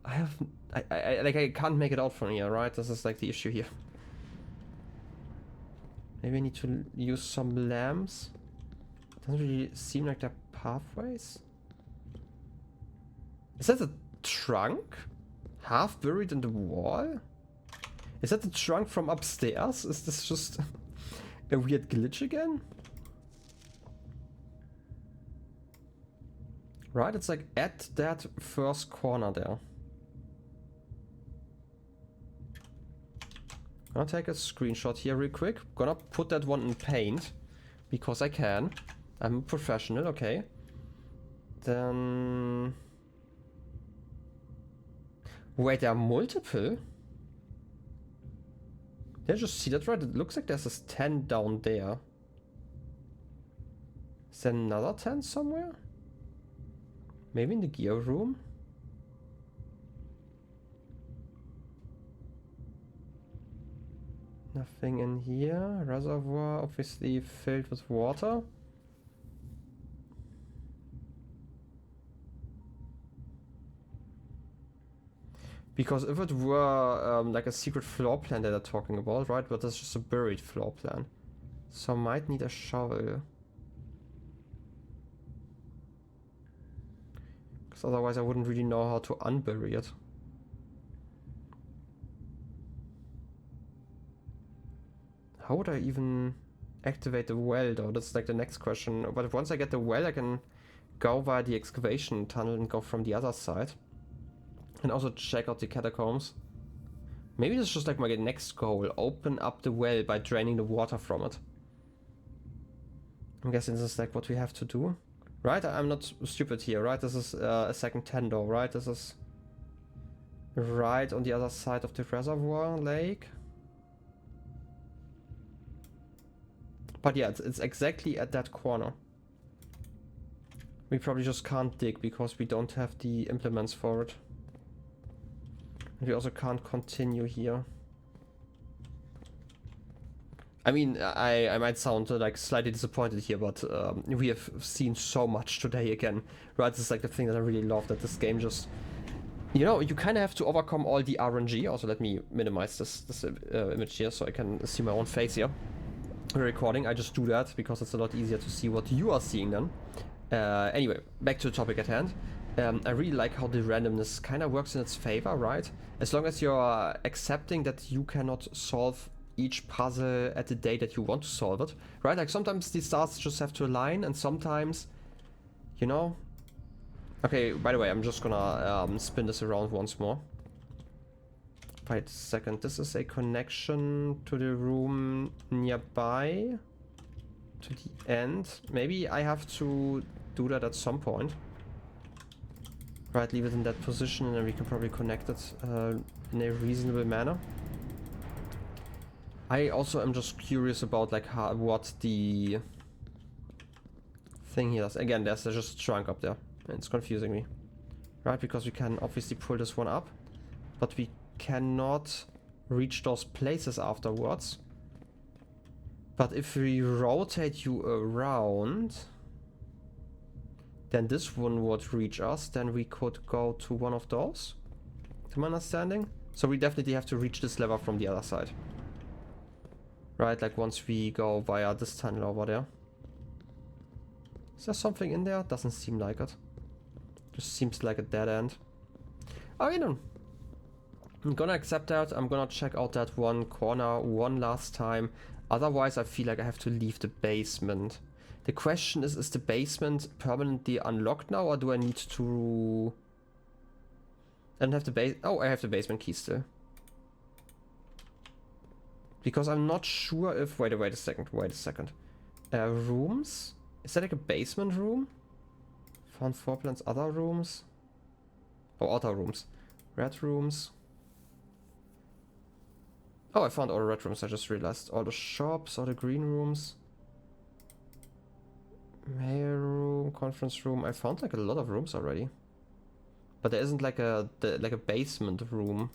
I can't make it out from here, right? This is like the issue here. Maybe I need to use some lamps. Doesn't really seem like they're pathways. Is that a trunk? Half buried in the wall? Is that the trunk from upstairs? Is this just a weird glitch again? Right, it's like at that first corner there. I'll take a screenshot here real quick. Gonna put that one in paint because I can. I'm a professional, okay. Then... Wait, there are multiple? Did I just see that right? It looks like there's this 10 down there. Is there another 10 somewhere? Maybe in the gear room? Nothing in here. Reservoir obviously filled with water. Because if it were like a secret floor plan that they're talking about, right? But that's just a buried floor plan. So I might need a shovel. Because otherwise I wouldn't really know how to unbury it. How would I even activate the well though? That's like the next question. But once I get the well I can go via the excavation tunnel and go from the other side. And also check out the catacombs. Maybe this is just like my next goal. Open up the well by draining the water from it. I'm guessing this is like what we have to do. Right? I'm not stupid here, right? This is a second tendo, right? This is right on the other side of the reservoir lake. But yeah, it's exactly at that corner. We probably just can't dig because we don't have the implements for it. And we also can't continue here. I mean, I might sound like slightly disappointed here, but we have seen so much today again. Right, this is like the thing that I really love, that this game just... You know, you kind of have to overcome all the RNG. Also, let me minimize this image here so I can see my own face here. Recording, I just do that because it's a lot easier to see what you are seeing then. Anyway, back to the topic at hand. I really like how the randomness kind of works in its favor, right? As long as you're accepting that you cannot solve each puzzle at the day that you want to solve it, right? Like sometimes the stars just have to align, and sometimes, you know... Okay, by the way, I'm just gonna spin this around once more. Wait a second, this is a connection to the room nearby, to the end. Maybe I have to do that at some point. Right, leave it in that position and then we can probably connect it in a reasonable manner. I also am just curious about like what the thing here does. Again, there's just a trunk up there. It's confusing me. Right, because we can obviously pull this one up, but we cannot reach those places afterwards. But if we rotate you around, then this one would reach us. Then we could go to one of those, to my understanding. So we definitely have to reach this lever from the other side. Right, like once we go via this tunnel over there. Is there something in there? Doesn't seem like it. Just seems like a dead end. Okay then. I'm gonna accept that. I'm gonna check out that one corner one last time. Otherwise, I feel like I have to leave the basement. The question is the basement permanently unlocked now, or do I need to... I don't have the base... Oh, I have the basement key still. Because I'm not sure if... Wait a second. Rooms? Is that like a basement room? Found 4 plans, other rooms? Oh, other rooms. Red rooms. Oh, I found all the red rooms, I just realized. All the shops, all the green rooms. Mail room, conference room. I found like a lot of rooms already. But there isn't like a basement room.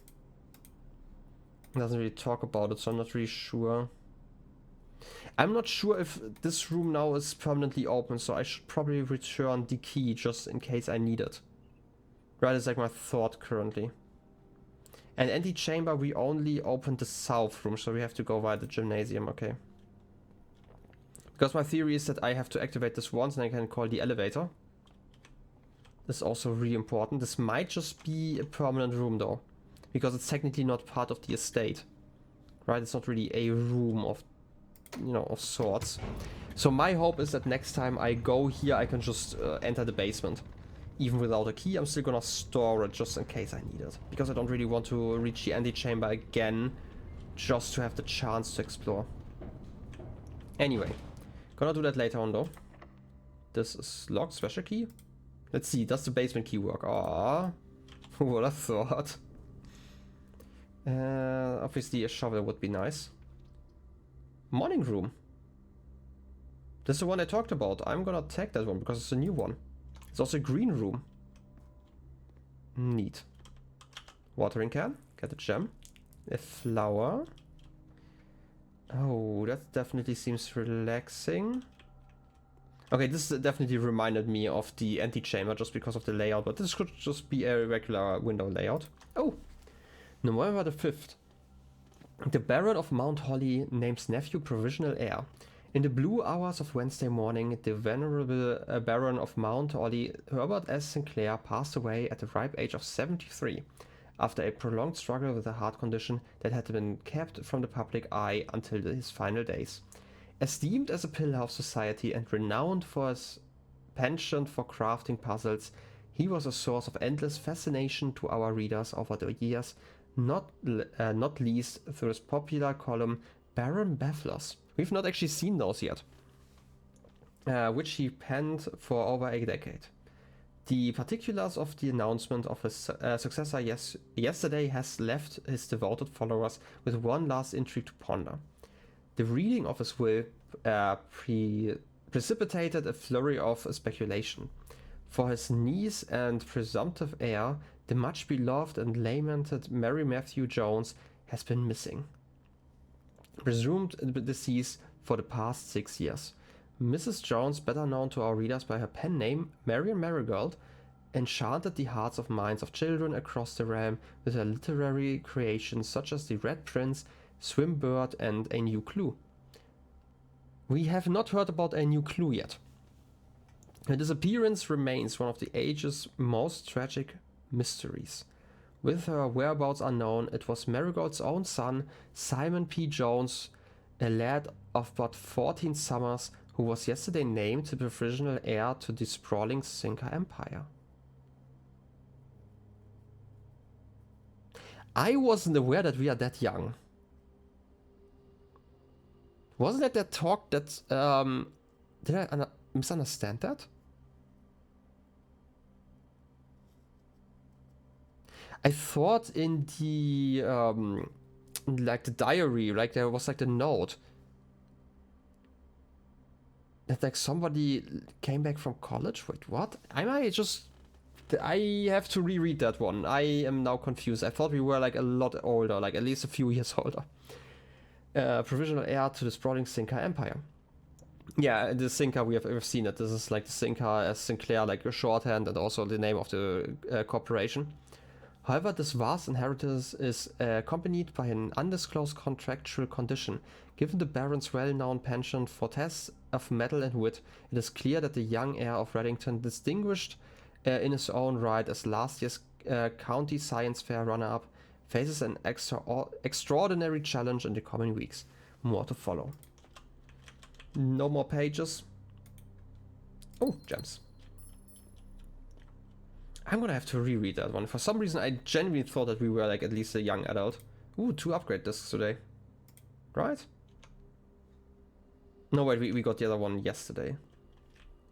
It doesn't really talk about it, so I'm not really sure. I'm not sure if this room now is permanently open, so I should probably return the key just in case I need it. Right, it's like my thought currently. And antechamber, we only opened the south room, so we have to go via the gymnasium, okay. Because my theory is that I have to activate this once and I can call the elevator. This is also really important. This might just be a permanent room though, because it's technically not part of the estate. Right, it's not really a room of, you know, of sorts. So my hope is that next time I go here, I can just enter the basement. Even without a key, I'm still gonna store it just in case I need it. Because I don't really want to reach the antechamber again, just to have the chance to explore. Anyway, gonna do that later on though. This is locked, special key. Let's see, does the basement key work? Ah, who would have thought? Obviously a shovel would be nice. Morning room. This is the one I talked about. I'm gonna take that one because it's a new one. It's also a green room. Neat. Watering can. Get a gem. A flower. Oh, that definitely seems relaxing. Okay, this definitely reminded me of the antechamber just because of the layout, but this could just be a regular window layout. Oh, November the 5th. The Baron of Mount Holly names nephew provisional heir. In the blue hours of Wednesday morning, the venerable Baron of Mount Holly, Herbert S. Sinclair, passed away at the ripe age of 73, after a prolonged struggle with a heart condition that had been kept from the public eye until his final days. Esteemed as a pillar of society and renowned for his penchant for crafting puzzles, He was a source of endless fascination to our readers over the years, not least through his popular column Baron Bafflers. We've not actually seen those yet, which he penned for over a decade. The particulars of the announcement of his successor yesterday has left his devoted followers with one last intrigue to ponder. The reading of his will precipitated a flurry of speculation. For his niece and presumptive heir, the much beloved and lamented Mary Matthew Jones has been missing. Presumed deceased for the past 6 years. Mrs. Jones, better known to our readers by her pen name Marian Marigold, enchanted the hearts and minds of children across the realm with her literary creations such as The Red Prince, Swimbird, and A New Clue. We have not heard about A New Clue yet. Her disappearance remains one of the age's most tragic mysteries. With her whereabouts unknown, it was Marigold's own son, Simon P. Jones, a lad of but 14 summers, who was yesterday named the provisional heir to the sprawling Sinclair empire. I wasn't aware that we are that young. Wasn't that talk that... did I misunderstand that? I thought in the... like the diary, like there was like the note that like somebody came back from college. Wait, what? I have to reread that one. I am now confused. I thought we were like a lot older, like at least a few years older. Provisional heir to the sprawling Sinclair empire. Yeah, the Sinclair, we've seen it. This is like the Sinclair as Sinclair, like a shorthand, and also the name of the corporation. However, this vast inheritance is accompanied by an undisclosed contractual condition. Given the Baron's well-known penchant for tests of mettle and wit, it is clear that the young heir of Reddington, distinguished in his own right as last year's county science fair runner-up, faces an extraordinary challenge in the coming weeks. More to follow. No more pages. Oh, gems. I'm gonna have to reread that one. For some reason, I genuinely thought that we were like at least a young adult. Ooh, 2 upgrade discs today. Right? No, wait, we got the other one yesterday.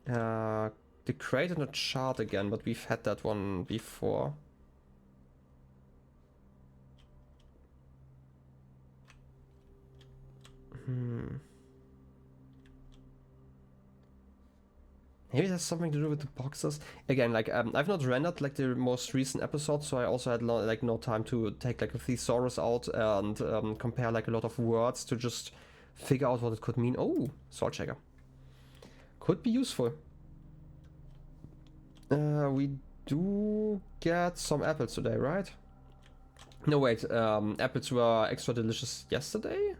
The crate and the chart again, but we've had that one before. Maybe it has something to do with the boxes. Again, like I've not rendered like the most recent episode, so I also had like no time to take like a thesaurus out and compare like a lot of words to just figure out what it could mean. Oh, salt shaker. Could be useful. We do get some apples today, right? No, wait. Apples were extra delicious yesterday?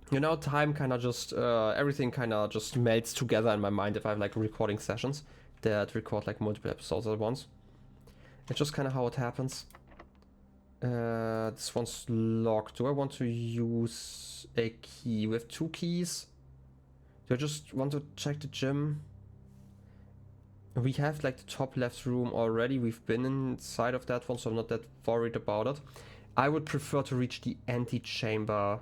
You know, time kind of just, everything kind of just melts together in my mind if I have like recording sessions that record like multiple episodes at once. It's just kind of how it happens. This one's locked. Do I want to use a key? We have 2 keys. Do I just want to check the gym? We have like the top left room already. We've been inside of that one, so I'm not that worried about it. I would prefer to reach the antechamber.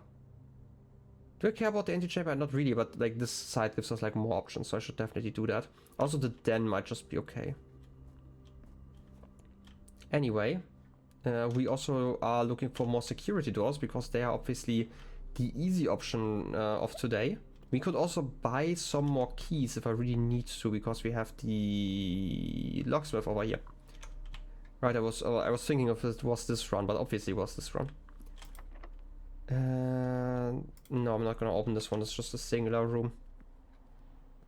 Do I care about the antechamber? Not really, but like this side gives us like more options, so I should definitely do that. Also, the den might just be okay. Anyway, we also are looking for more security doors because they are obviously the easy option of today. We could also buy some more keys if I really need to, because we have the locksmith over here. Right, I was thinking of it was this run, but obviously it was this run. No, I'm not gonna open this one. It's just a singular room.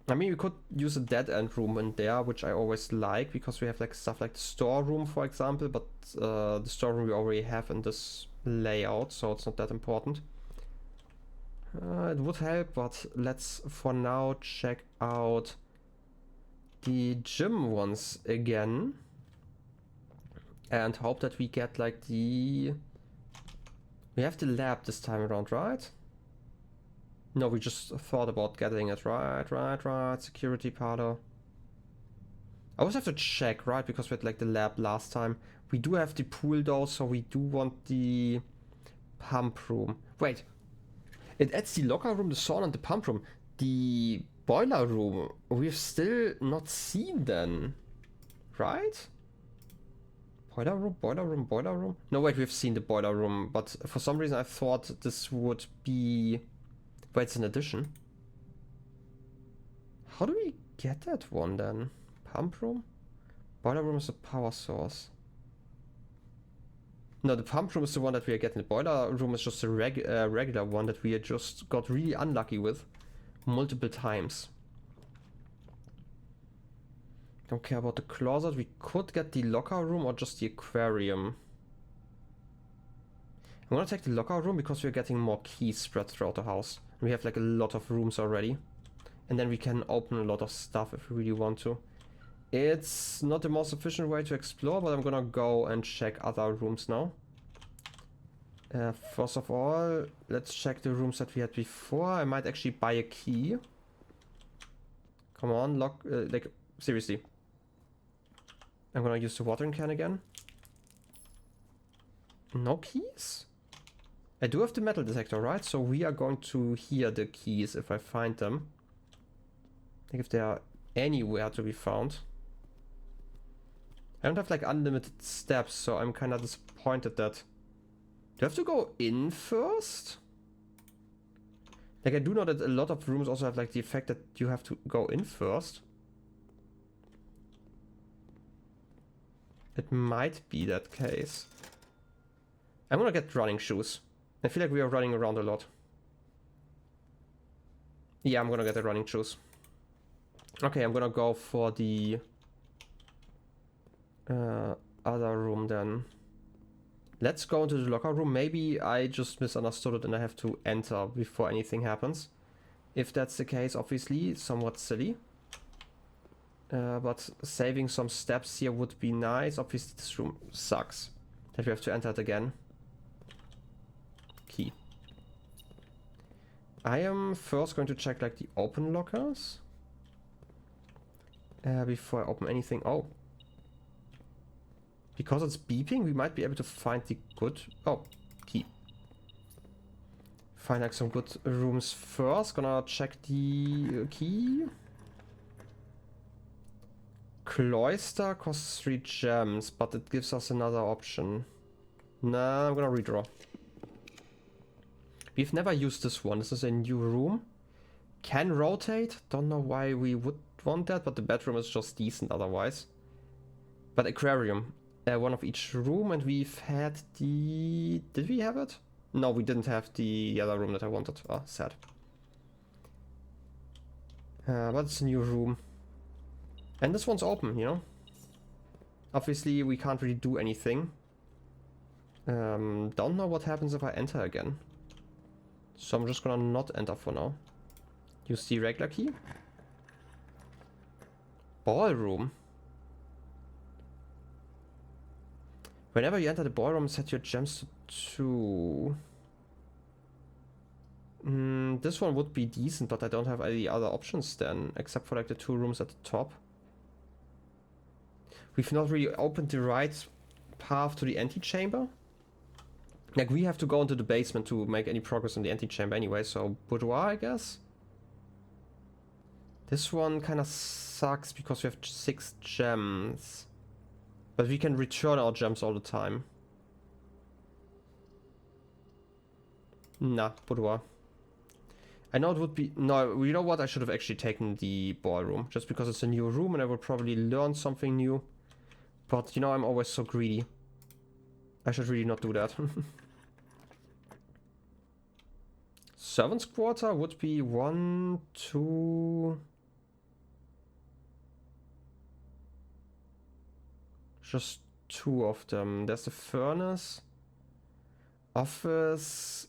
I mean, we could use a dead end room in there, which I always like, because we have like stuff like the storeroom, for example, but the storeroom we already have in this layout, so it's not that important. It would help, but let's for now check out the gym once again and hope that we get like the... We have the lab this time around, right? No, we just thought about getting it. Right. Security parlor. I always have to check, right? Because we had like the lab last time. We do have the pool though, so we do want the pump room. Wait. It adds the locker room, the sauna, and the pump room. The boiler room, we've still not seen then. Right? Boiler room, boiler room, boiler room? No, wait, we've seen the boiler room, but for some reason I thought this would be... Wait, it's an addition. How do we get that one then? Pump room? Boiler room is a power source. No, the pump room is the one that we are getting. The boiler room is just a regular one that we just got really unlucky with multiple times. Don't care about the closet. We could get the locker room or just the aquarium. I'm gonna take the locker room because we're getting more keys spread throughout the house. We have like a lot of rooms already. And then we can open a lot of stuff if we really want to. It's not the most efficient way to explore, but I'm gonna go and check other rooms now. First of all, let's check the rooms that we had before. I might actually buy a key. Come on, lock, like, seriously. I'm gonna use the watering can again. No keys? I do have the metal detector, right? So we are going to hear the keys if I find them. Like if they are anywhere to be found. I don't have like unlimited steps, so I'm kind of disappointed that... Do I have to go in first? Like I do know that a lot of rooms also have like the effect that you have to go in first. It might be that case. I'm gonna get running shoes. I feel like we are running around a lot. Yeah, I'm gonna get the running shoes. Okay, I'm gonna go for the other room then. Let's go into the locker room. Maybe I just misunderstood it and I have to enter before anything happens. If that's the case, obviously, somewhat silly. But saving some steps here would be nice. Obviously, this room sucks. That we have to enter it again. Key. I am first going to check like the open lockers. Before I open anything. Oh. Because it's beeping, we might be able to find the good... Oh, key. Find like some good rooms first. Gonna check the key. Cloister costs 3 gems, but it gives us another option. Nah, I'm gonna redraw. We've never used this one. This is a new room. Can rotate. Don't know why we would want that, but the bedroom is just decent otherwise. But aquarium. One of each room, and we've had the... Did we have it? No, we didn't have the other room that I wanted. Oh, sad. But it's a new room. And this one's open, you know? Obviously, we can't really do anything. Don't know what happens if I enter again. So I'm just gonna not enter for now. Use the regular key. Ballroom. Whenever you enter the ballroom, set your gems to 2. This one would be decent, but I don't have any other options then, except for like the 2 rooms at the top. We've not really opened the right path to the antechamber. Like we have to go into the basement to make any progress in the antechamber anyway, so boudoir, I guess. This one kind of sucks because we have 6 gems. But we can return our gems all the time. Nah, boudoir. I know it would be... No, you know what? I should have actually taken the ballroom. Just because it's a new room and I will probably learn something new. But, you know, I'm always so greedy. I should really not do that. Servants' quarter would be 1, 2... Just 2 of them. There's the furnace. Office.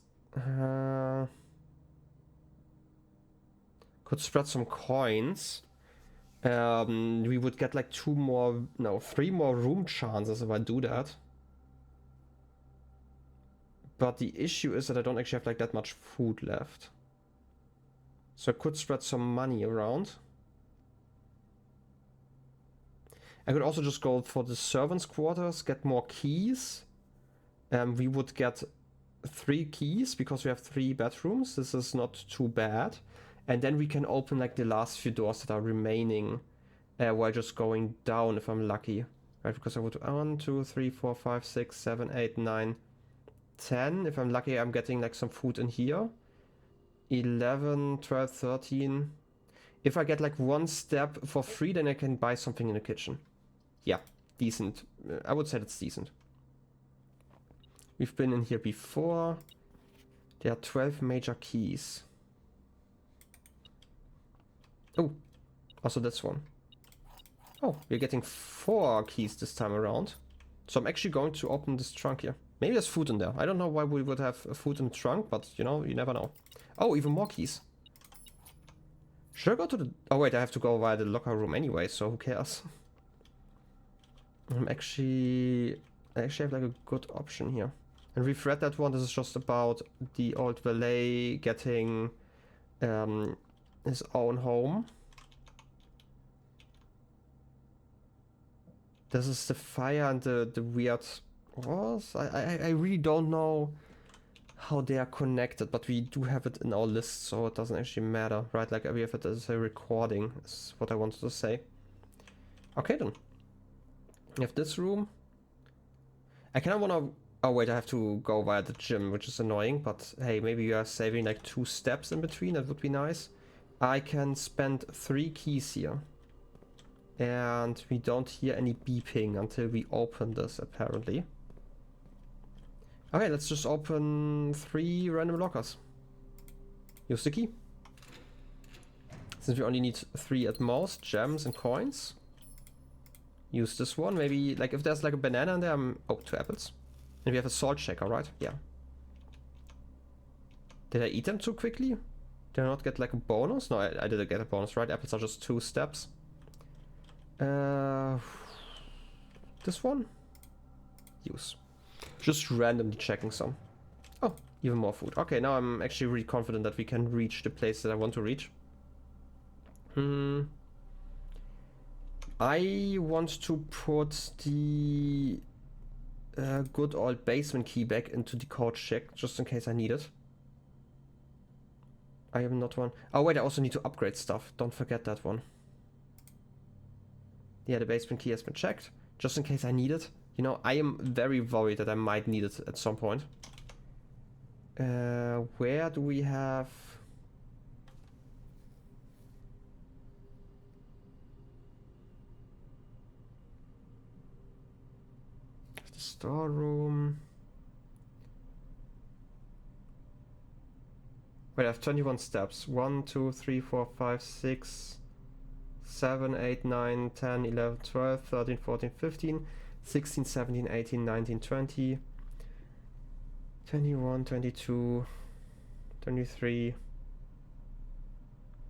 Could spread some coins. We would get like 3 more room chances if I do that. But the issue is that I don't actually have like that much food left. So I could spread some money around. I could also just go for the servants' quarters, get more keys. We would get 3 keys because we have 3 bedrooms. This is not too bad. And then we can open like the last few doors that are remaining while just going down if I'm lucky. Right, because I would 1, 2, 3, 4, 5, 6, 7, 8, 9, 10. If I'm lucky, I'm getting like some food in here. 11, 12, 13. If I get like 1 step for free, then I can buy something in the kitchen. Yeah, decent. I would say that's decent. We've been in here before. There are 12 major keys. Oh, also this one. Oh, we're getting 4 keys this time around. So I'm actually going to open this trunk here. Maybe there's food in there. I don't know why we would have food in the trunk, but you know, you never know. Oh, even more keys. Should I go to the... Oh wait, I have to go via the locker room anyway, so who cares? I actually have like a good option here. And we've read that one. This is just about the old valet getting his own home. This is the fire and the weird... What? I really don't know how they are connected, but we do have it in our list, so it doesn't actually matter, right? Like we have it as a recording, is what I wanted to say. Okay then. We have this room. I kind of want to... Oh wait, I have to go via the gym, which is annoying, but hey, maybe you are saving like 2 steps in between, that would be nice. I can spend 3 keys here. And we don't hear any beeping until we open this, apparently. Okay, let's just open 3 random lockers. Use the key. Since we only need 3 at most, gems and coins. Use this one, maybe, like if there's like a banana in there, oh, 2 apples. And we have a salt shaker, right? Yeah. Did I eat them too quickly? Did I not get like a bonus? No, I didn't get a bonus, right? Apples are just 2 steps. This one? Use. Just randomly checking some. Oh, even more food. Okay, now I'm actually really confident that we can reach the place that I want to reach. I want to put the good old basement key back into the code check, just in case I need it. I am not one. Oh wait, I also need to upgrade stuff. Don't forget that one. Yeah, the basement key has been checked, just in case I need it. You know, I am very worried that I might need it at some point. Where do we have... The storeroom. Wait, I have 21 steps. 1, 2, 3, 4, 5, 6... 7, 8, 9, 10, 11, 12, 13, 14, 15, 16, 17, 18, 19, 20, 21, 22, 23,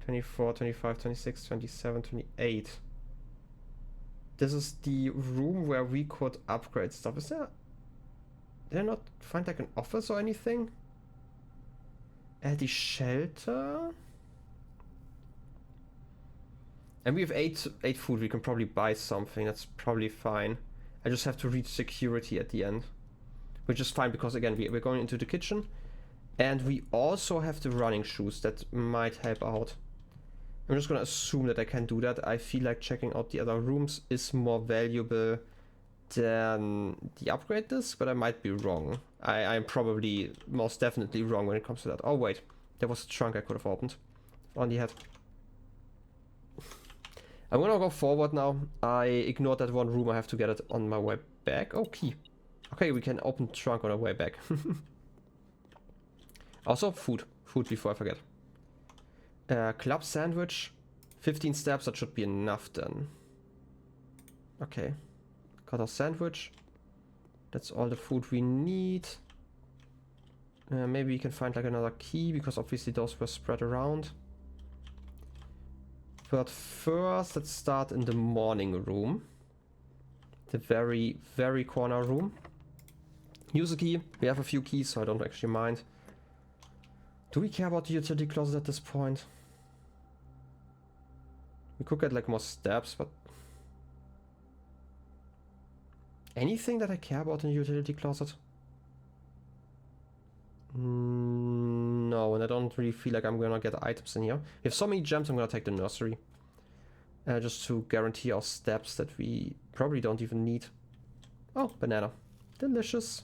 24, 25, 26, 27, 28. This is the room where we could upgrade stuff. Is there... Did I not find like an office or anything? At the shelter? And we have 8 food, we can probably buy something, that's probably fine. I just have to reach security at the end. Which is fine because again, we're going into the kitchen. And we also have the running shoes, that might help out. I'm just gonna assume that I can do that. I feel like checking out the other rooms is more valuable than the upgrade disc, but I might be wrong. I'm probably most definitely wrong when it comes to that. Oh wait, there was a trunk I could have opened. On the head. I'm gonna go forward now. I ignored that one room. I have to get it on my way back. Oh, key. Okay, we can open the trunk on our way back. Also, food. Food before I forget. Club sandwich. 15 steps. That should be enough then. Okay. Got our sandwich. That's all the food we need. Maybe we can find like another key, because obviously those were spread around. But first, let's start in the morning room. The very, very corner room. Use a key. We have a few keys, so I don't actually mind. Do we care about the utility closet at this point? We could get like more steps, but... anything that I care about in the utility closet? No, and I don't really feel like I'm gonna get items in here. We have so many gems, I'm gonna take the nursery. Just to guarantee our steps that we probably don't even need. Oh, banana. Delicious.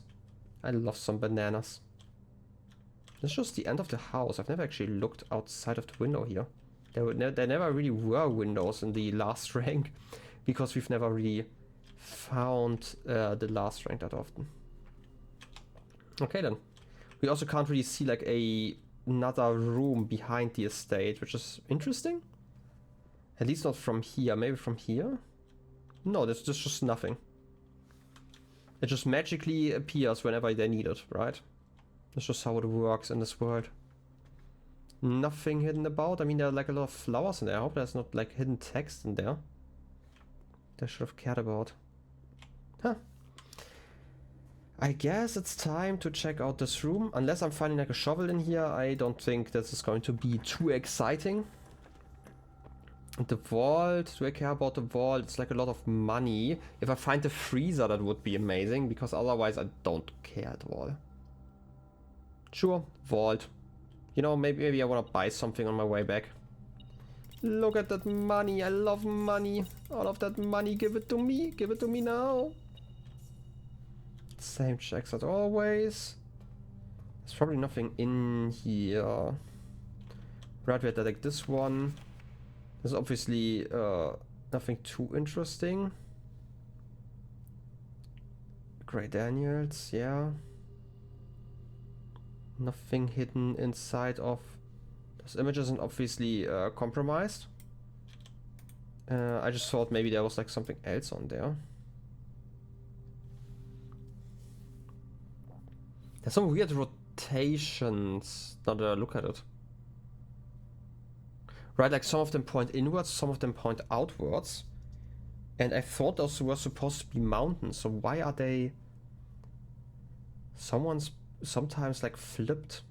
I love some bananas. This is just the end of the house. I've never actually looked outside of the window here. There never really were windows in the last rank, because we've never really found the last rank that often. Okay then. We also can't really see like another room behind the estate, which is interesting. At least not from here. Maybe from here? No, there's just nothing. It just magically appears whenever they need it, right? That's just how it works in this world. Nothing hidden about. I mean, there are like a lot of flowers in there. I hope there's not like hidden text in there that I should have cared about. Huh. I guess it's time to check out this room. Unless I'm finding like a shovel in here, I don't think this is going to be too exciting. The vault, do I care about the vault? It's like a lot of money. If I find the freezer, that would be amazing, because otherwise I don't care at all. Sure, vault. You know, maybe I want to buy something on my way back. Look at that money. I love money. All of that money, give it to me. Give it to me now. Same checks as always. There's probably nothing in here. Right, we had like this one. There's obviously nothing too interesting. Grey Daniels, yeah. Nothing hidden inside of those images, and obviously compromised. I just thought maybe there was like something else on there. There's some weird rotations. Now that I look at it. Right, like some of them point inwards, some of them point outwards. And I thought those were supposed to be mountains, so why are they sometimes like flipped?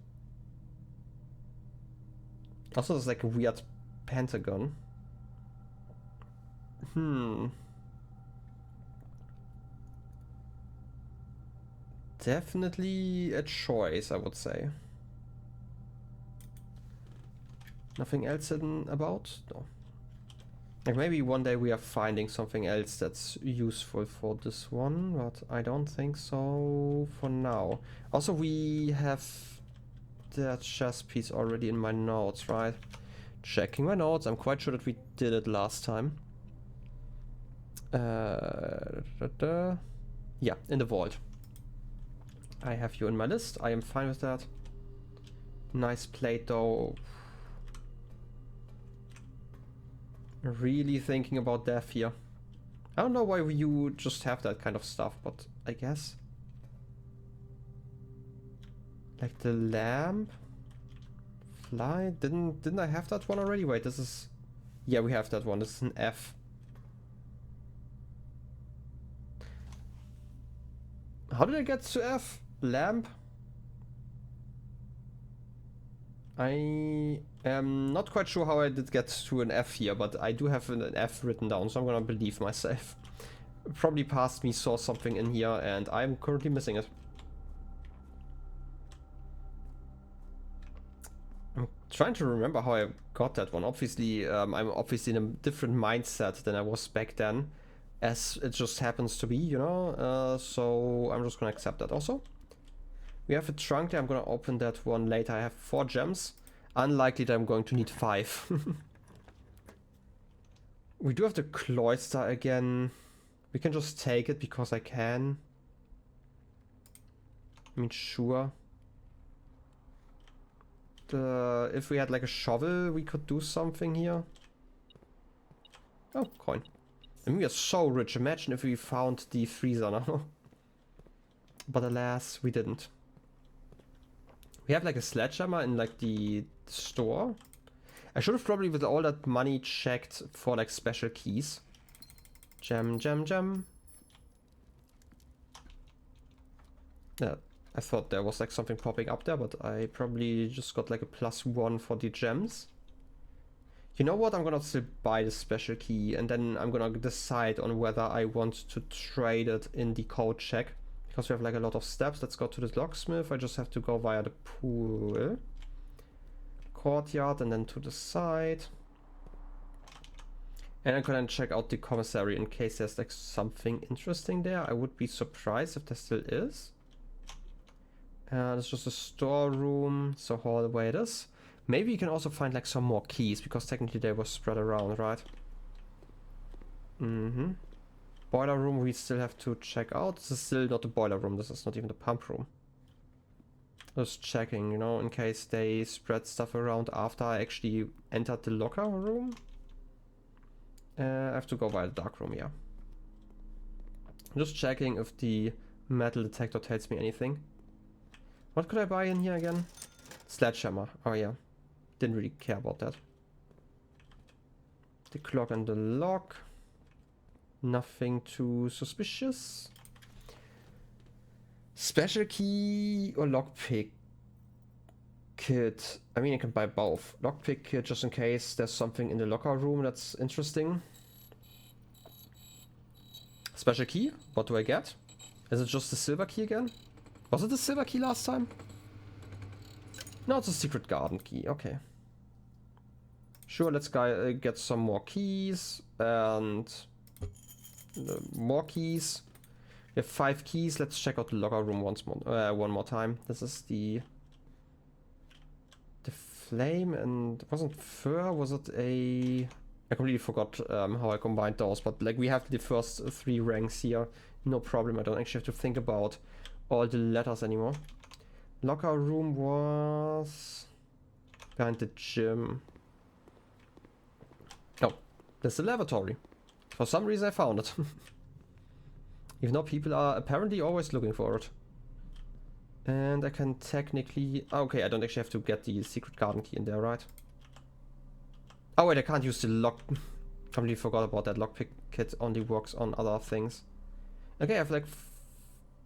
Also there's like a weird pentagon. Definitely a choice, I would say. Nothing else hidden about? No. Like maybe one day we are finding something else that's useful for this one, but I don't think so for now. Also, we have that chess piece already in my notes, right? Checking my notes. I'm quite sure that we did it last time. Yeah, in the vault. I have you in my list. I am fine with that. Nice plate though. Really thinking about death here. I don't know why you just have that kind of stuff, but I guess. Like the lamp. Fly. Didn't I have that one already? Wait, this is. Yeah, we have that one. This is an F. How did I get to F? Lamp? I am not quite sure how I did get to an F here, but I do have an F written down, so I'm gonna believe myself. Probably past me saw something in here, and I'm currently missing it. I'm trying to remember how I got that one. Obviously, I'm obviously in a different mindset than I was back then, as it just happens to be, you know? So I'm just gonna accept that also. We have a trunk there. I'm gonna open that one later. I have 4 gems. Unlikely that I'm going to need 5. We do have the cloister again. We can just take it because I can. I mean, sure. If we had like a shovel, we could do something here. Oh, coin. And we are so rich. Imagine if we found the freezer now. But alas, we didn't. We have like a sledgehammer in like the store. I should have probably with all that money checked for like special keys. Gem. Yeah, I thought there was like something popping up there, but I probably just got like a +1 for the gems. You know what? I'm gonna still buy the special key, and then I'm gonna decide on whether I want to trade it in the code check. Because we have like a lot of steps. Let's go to the locksmith. I just have to go via the pool. Courtyard and then to the side. And I'm gonna check out the commissary in case there's like something interesting there. I would be surprised if there still is. There's just a storeroom, so hallway it is. Maybe you can also find like some more keys, because technically they were spread around, right? Boiler room we still have to check out. This is still not the boiler room, this is not even the pump room. Just checking, you know, in case they spread stuff around after I actually entered the locker room. I have to go via the dark room, yeah. Just checking if the metal detector tells me anything. What could I buy in here again? Sledgehammer. Oh yeah. Didn't really care about that. The clock and the lock. Nothing too suspicious. Special key or lockpick kit. I mean, I can buy both. Lockpick kit just in case there's something in the locker room that's interesting. Special key. What do I get? Is it just the silver key again? Was it the silver key last time? No, it's a secret garden key. Okay. Sure, let's get some more keys and more keys. We have 5 keys. Let's check out the locker room one more time. This is the flame, and wasn't fur? Was it a? I completely forgot how I combined those, but like we have the first 3 ranks here. No problem. I don't actually have to think about all the letters anymore. Locker room was behind the gym. Oh, there's the lavatory. For some reason I found it. Even though people are apparently always looking for it. And I can technically... Okay, I don't actually have to get the secret garden key in there, right? Oh wait, I can't use the lock... Completely forgot about that. Lockpick kit only works on other things. Okay, I have like...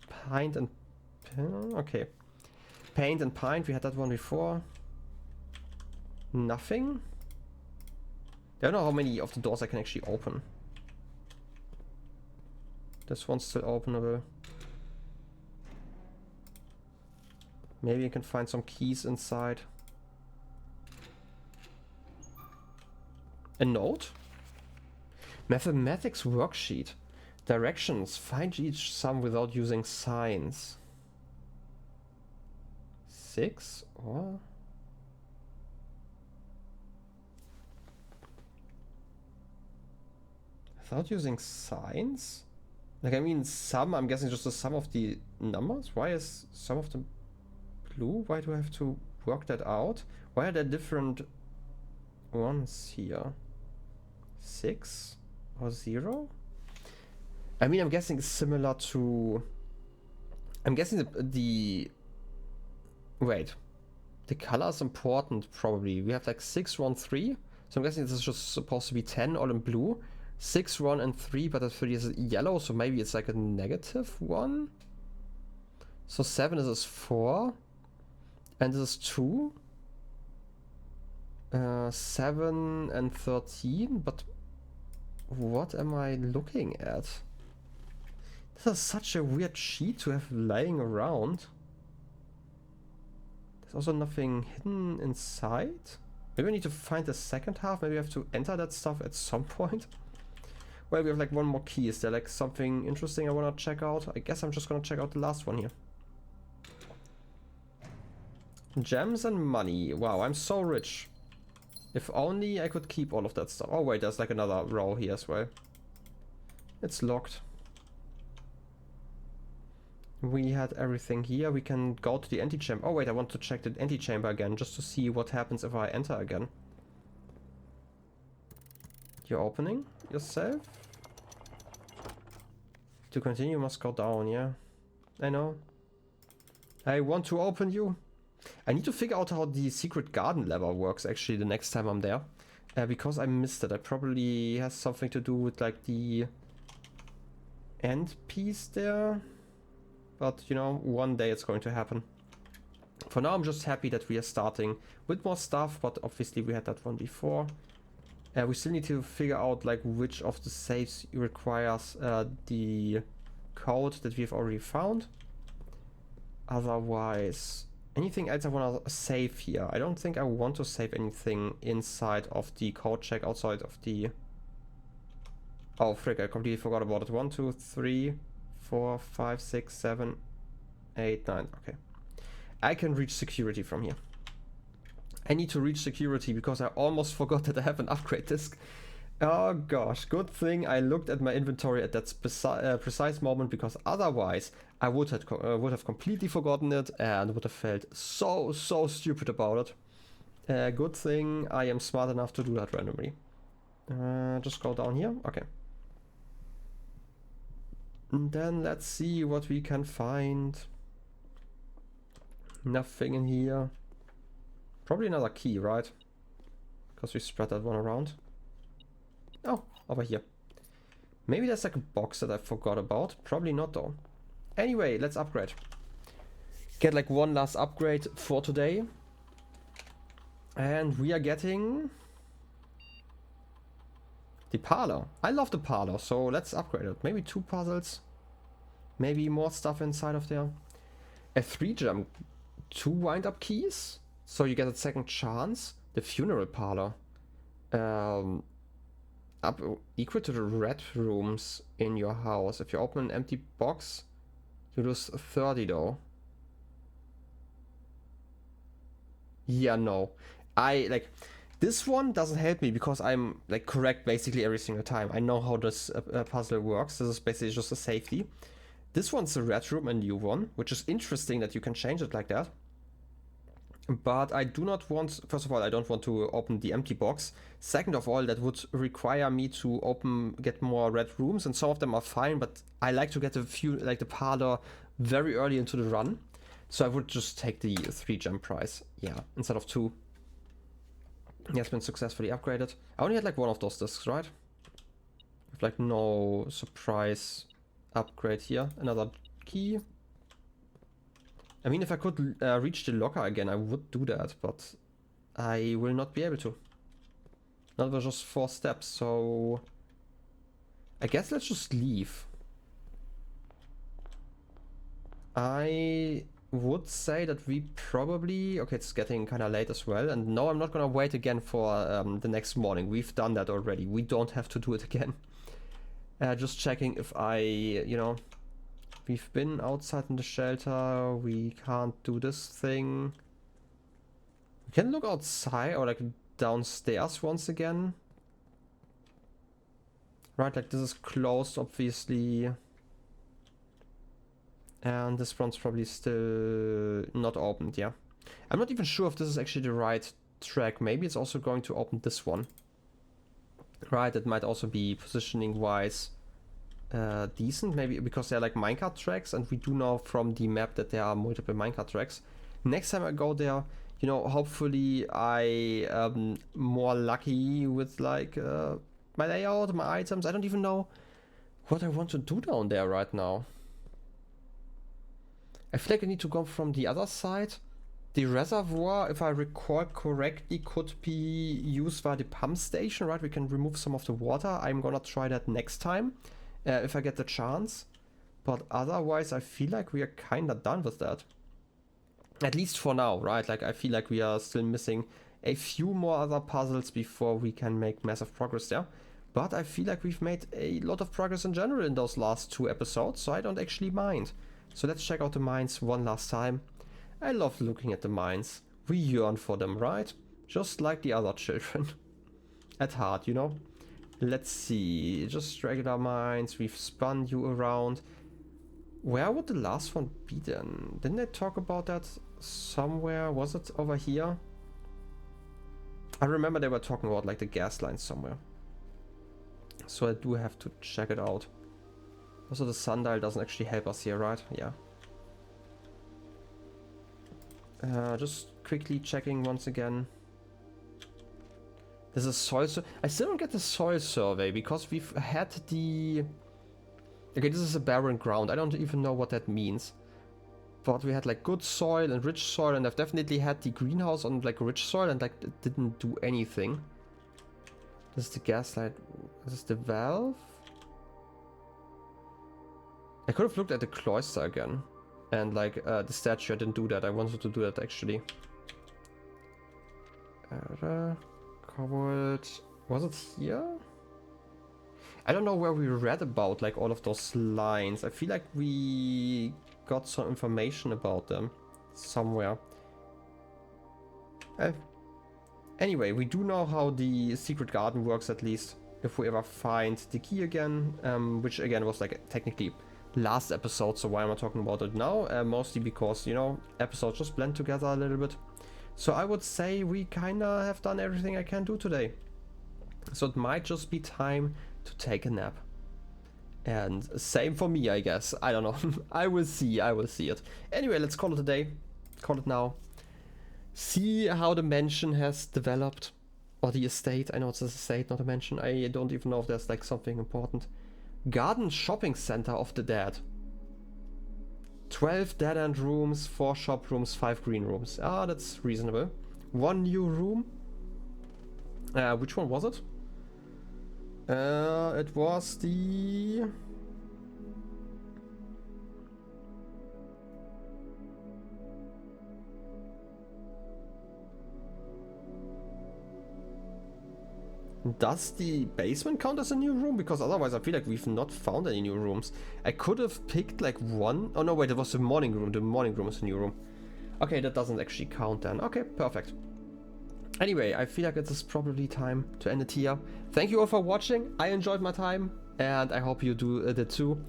Pint and... Okay. Paint and pint, we had that one before. Nothing? I don't know how many of the doors I can actually open. This one's still openable. Maybe I can find some keys inside. A note? Mathematics worksheet. Directions. Find each sum without using signs. 6 or... Without using signs? Like, I mean, sum, I'm guessing just the sum of the numbers? Why is some of them blue? Why do I have to work that out? Why are there different ones here? 6 or 0? I mean, I'm guessing it's similar to... I'm guessing the... Wait. The color is important, probably. We have like 6, 1, 3. So I'm guessing this is just supposed to be 10 all in blue. 6, 1, and 3, but the 3 is yellow, so maybe it's like a -1. So 7 is 4. And this is 2. 7 and 13, but what am I looking at? This is such a weird sheet to have lying around. There's also nothing hidden inside. Maybe I need to find the second half. Maybe I have to enter that stuff at some point. Well, we have like one more key. Is there like something interesting I want to check out? I guess I'm just gonna check out the last one here. Gems and money. Wow, I'm so rich. If only I could keep all of that stuff. Oh wait, there's like another row here as well. It's locked. We had everything here. We can go to the antechamber. Oh wait, I want to check the antechamber again, just to see what happens if I enter again. You're opening yourself? To continue, you must go down, yeah. I know. I want to open you. I need to figure out how the secret garden lever works actually the next time I'm there. Because I missed it. It probably has something to do with like the end piece there. But you know, one day it's going to happen. For now I'm just happy that we are starting with more stuff, but obviously we had that one before. We still need to figure out like which of the safes requires the code that we've already found. Otherwise, anything else I want to save here? I don't think I want to save anything inside of the code check outside of the... Oh frick, I completely forgot about it. 1, 2, 3, 4, 5, 6, 7, 8, 9. Okay. I can reach security from here. I need to reach security because I almost forgot that I have an upgrade disk. Oh gosh, good thing I looked at my inventory at that precise moment, because otherwise I would have completely forgotten it and would have felt so stupid about it. Good thing I am smart enough to do that randomly. Just go down here. Okay. And then let's see what we can find. Nothing in here. Probably another key, right? Because we spread that one around. Oh, over here. Maybe there's like a box that I forgot about. Probably not though. Anyway, let's upgrade. Get like one last upgrade for today. And we are getting the parlor. I love the parlor, so let's upgrade it. Maybe 2 puzzles. Maybe more stuff inside of there. A 3 gem. 2 wind-up keys. So you get a second chance. The funeral parlor. Up equal to the red rooms in your house. If you open an empty box, you lose 30 though. Yeah, no. I like this one doesn't help me because I'm like correct basically every single time. I know how this puzzle works. This is basically just a safety. This one's a red room, a new one, which is interesting that you can change it like that. But I do not want, first of all, I don't want to open the empty box. Second of all, that would require me to get more red rooms, and some of them are fine, but I like to get a few, like the parlor, very early into the run. So I would just take the 3 gem prize, yeah, instead of 2. It has been successfully upgraded. I only had like 1 of those discs, right? With like no surprise upgrade here. Another key. I mean, if I could reach the locker again, I would do that, but I will not be able to. That was just 4 steps, so I guess let's just leave. I would say that we probably... Okay, it's getting kind of late as well, and no, I'm not gonna wait again for the next morning. We've done that already. We don't have to do it again. Just checking if I, you know... We've been outside in the shelter. We can't do this thing. We can look outside or like downstairs once again. Right, like this is closed obviously. And this one's probably still not opened, yeah. I'm not even sure if this is actually the right track. Maybe it's also going to open this one. Right, it might also be positioning wise decent, maybe because they're like minecart tracks, and we do know from the map that there are multiple minecart tracks. Next time I go there, you know, hopefully I am more lucky with like my layout, my items. I don't even know what I want to do down there right now. I feel like I need to go from the other side. The reservoir, if I recall correctly, could be used by the pump station, right? We can remove some of the water. I'm gonna try that next time. If I get the chance, but otherwise I feel like we are kind of done with that, at least for now, right? Like I feel like we are still missing a few more other puzzles before we can make massive progress there, but I feel like we've made a lot of progress in general in those last 2 episodes, so I don't actually mind. So let's check out the mines one last time. I love looking at the mines. We yearn for them, right? Just like the other children at heart, you know. Let's see, just regular mines. We've spun you around. Where would the last one be then? Didn't they talk about that somewhere? Was it over here? I remember they were talking about like the gas lines somewhere. So I do have to check it out. Also the sundial doesn't actually help us here, right? Yeah. Just quickly checking once again. There's a soil survey. I still don't get the soil survey because we've had the... Okay, this is a barren ground. I don't even know what that means. But we had like good soil and rich soil, and I've definitely had the greenhouse on like rich soil, and like it didn't do anything. This is the gaslight. This is the valve. I could have looked at the cloister again. And like the statue, I didn't do that. I wanted to do that actually. Cobalt. Was it here? I don't know where we read about like all of those lines. I feel like we got some information about them somewhere. Anyway, we do know how the secret garden works at least. If we ever find the key again, which again was like technically last episode, so why am I talking about it now? Mostly because, you know, episodes just blend together a little bit. So I would say we kinda have done everything I can do today. So it might just be time to take a nap. And same for me, I guess. I don't know. I will see it. Anyway, let's call it a day. Call it now. See how the mansion has developed. Or the estate. I know it's an estate, not a mansion. I don't even know if there's like something important. Garden shopping center of the dead. 12 dead end rooms, 4 shop rooms, 5 green rooms. Ah, that's reasonable. 1 new room. Which one was it? It was the... Does the basement count as a new room? Because otherwise I feel like we've not found any new rooms. I could have picked like one. Oh no, wait, it was the morning room. The morning room is a new room. Okay, that doesn't actually count then. Okay, perfect. Anyway, I feel like it is probably time to end it here. Thank you all for watching. I enjoyed my time and I hope you did too.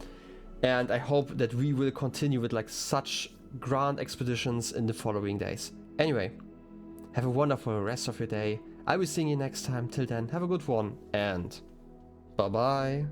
And I hope that we will continue with like such grand expeditions in the following days. Anyway, have a wonderful rest of your day. I will see you next time. Till then, have a good one and bye bye.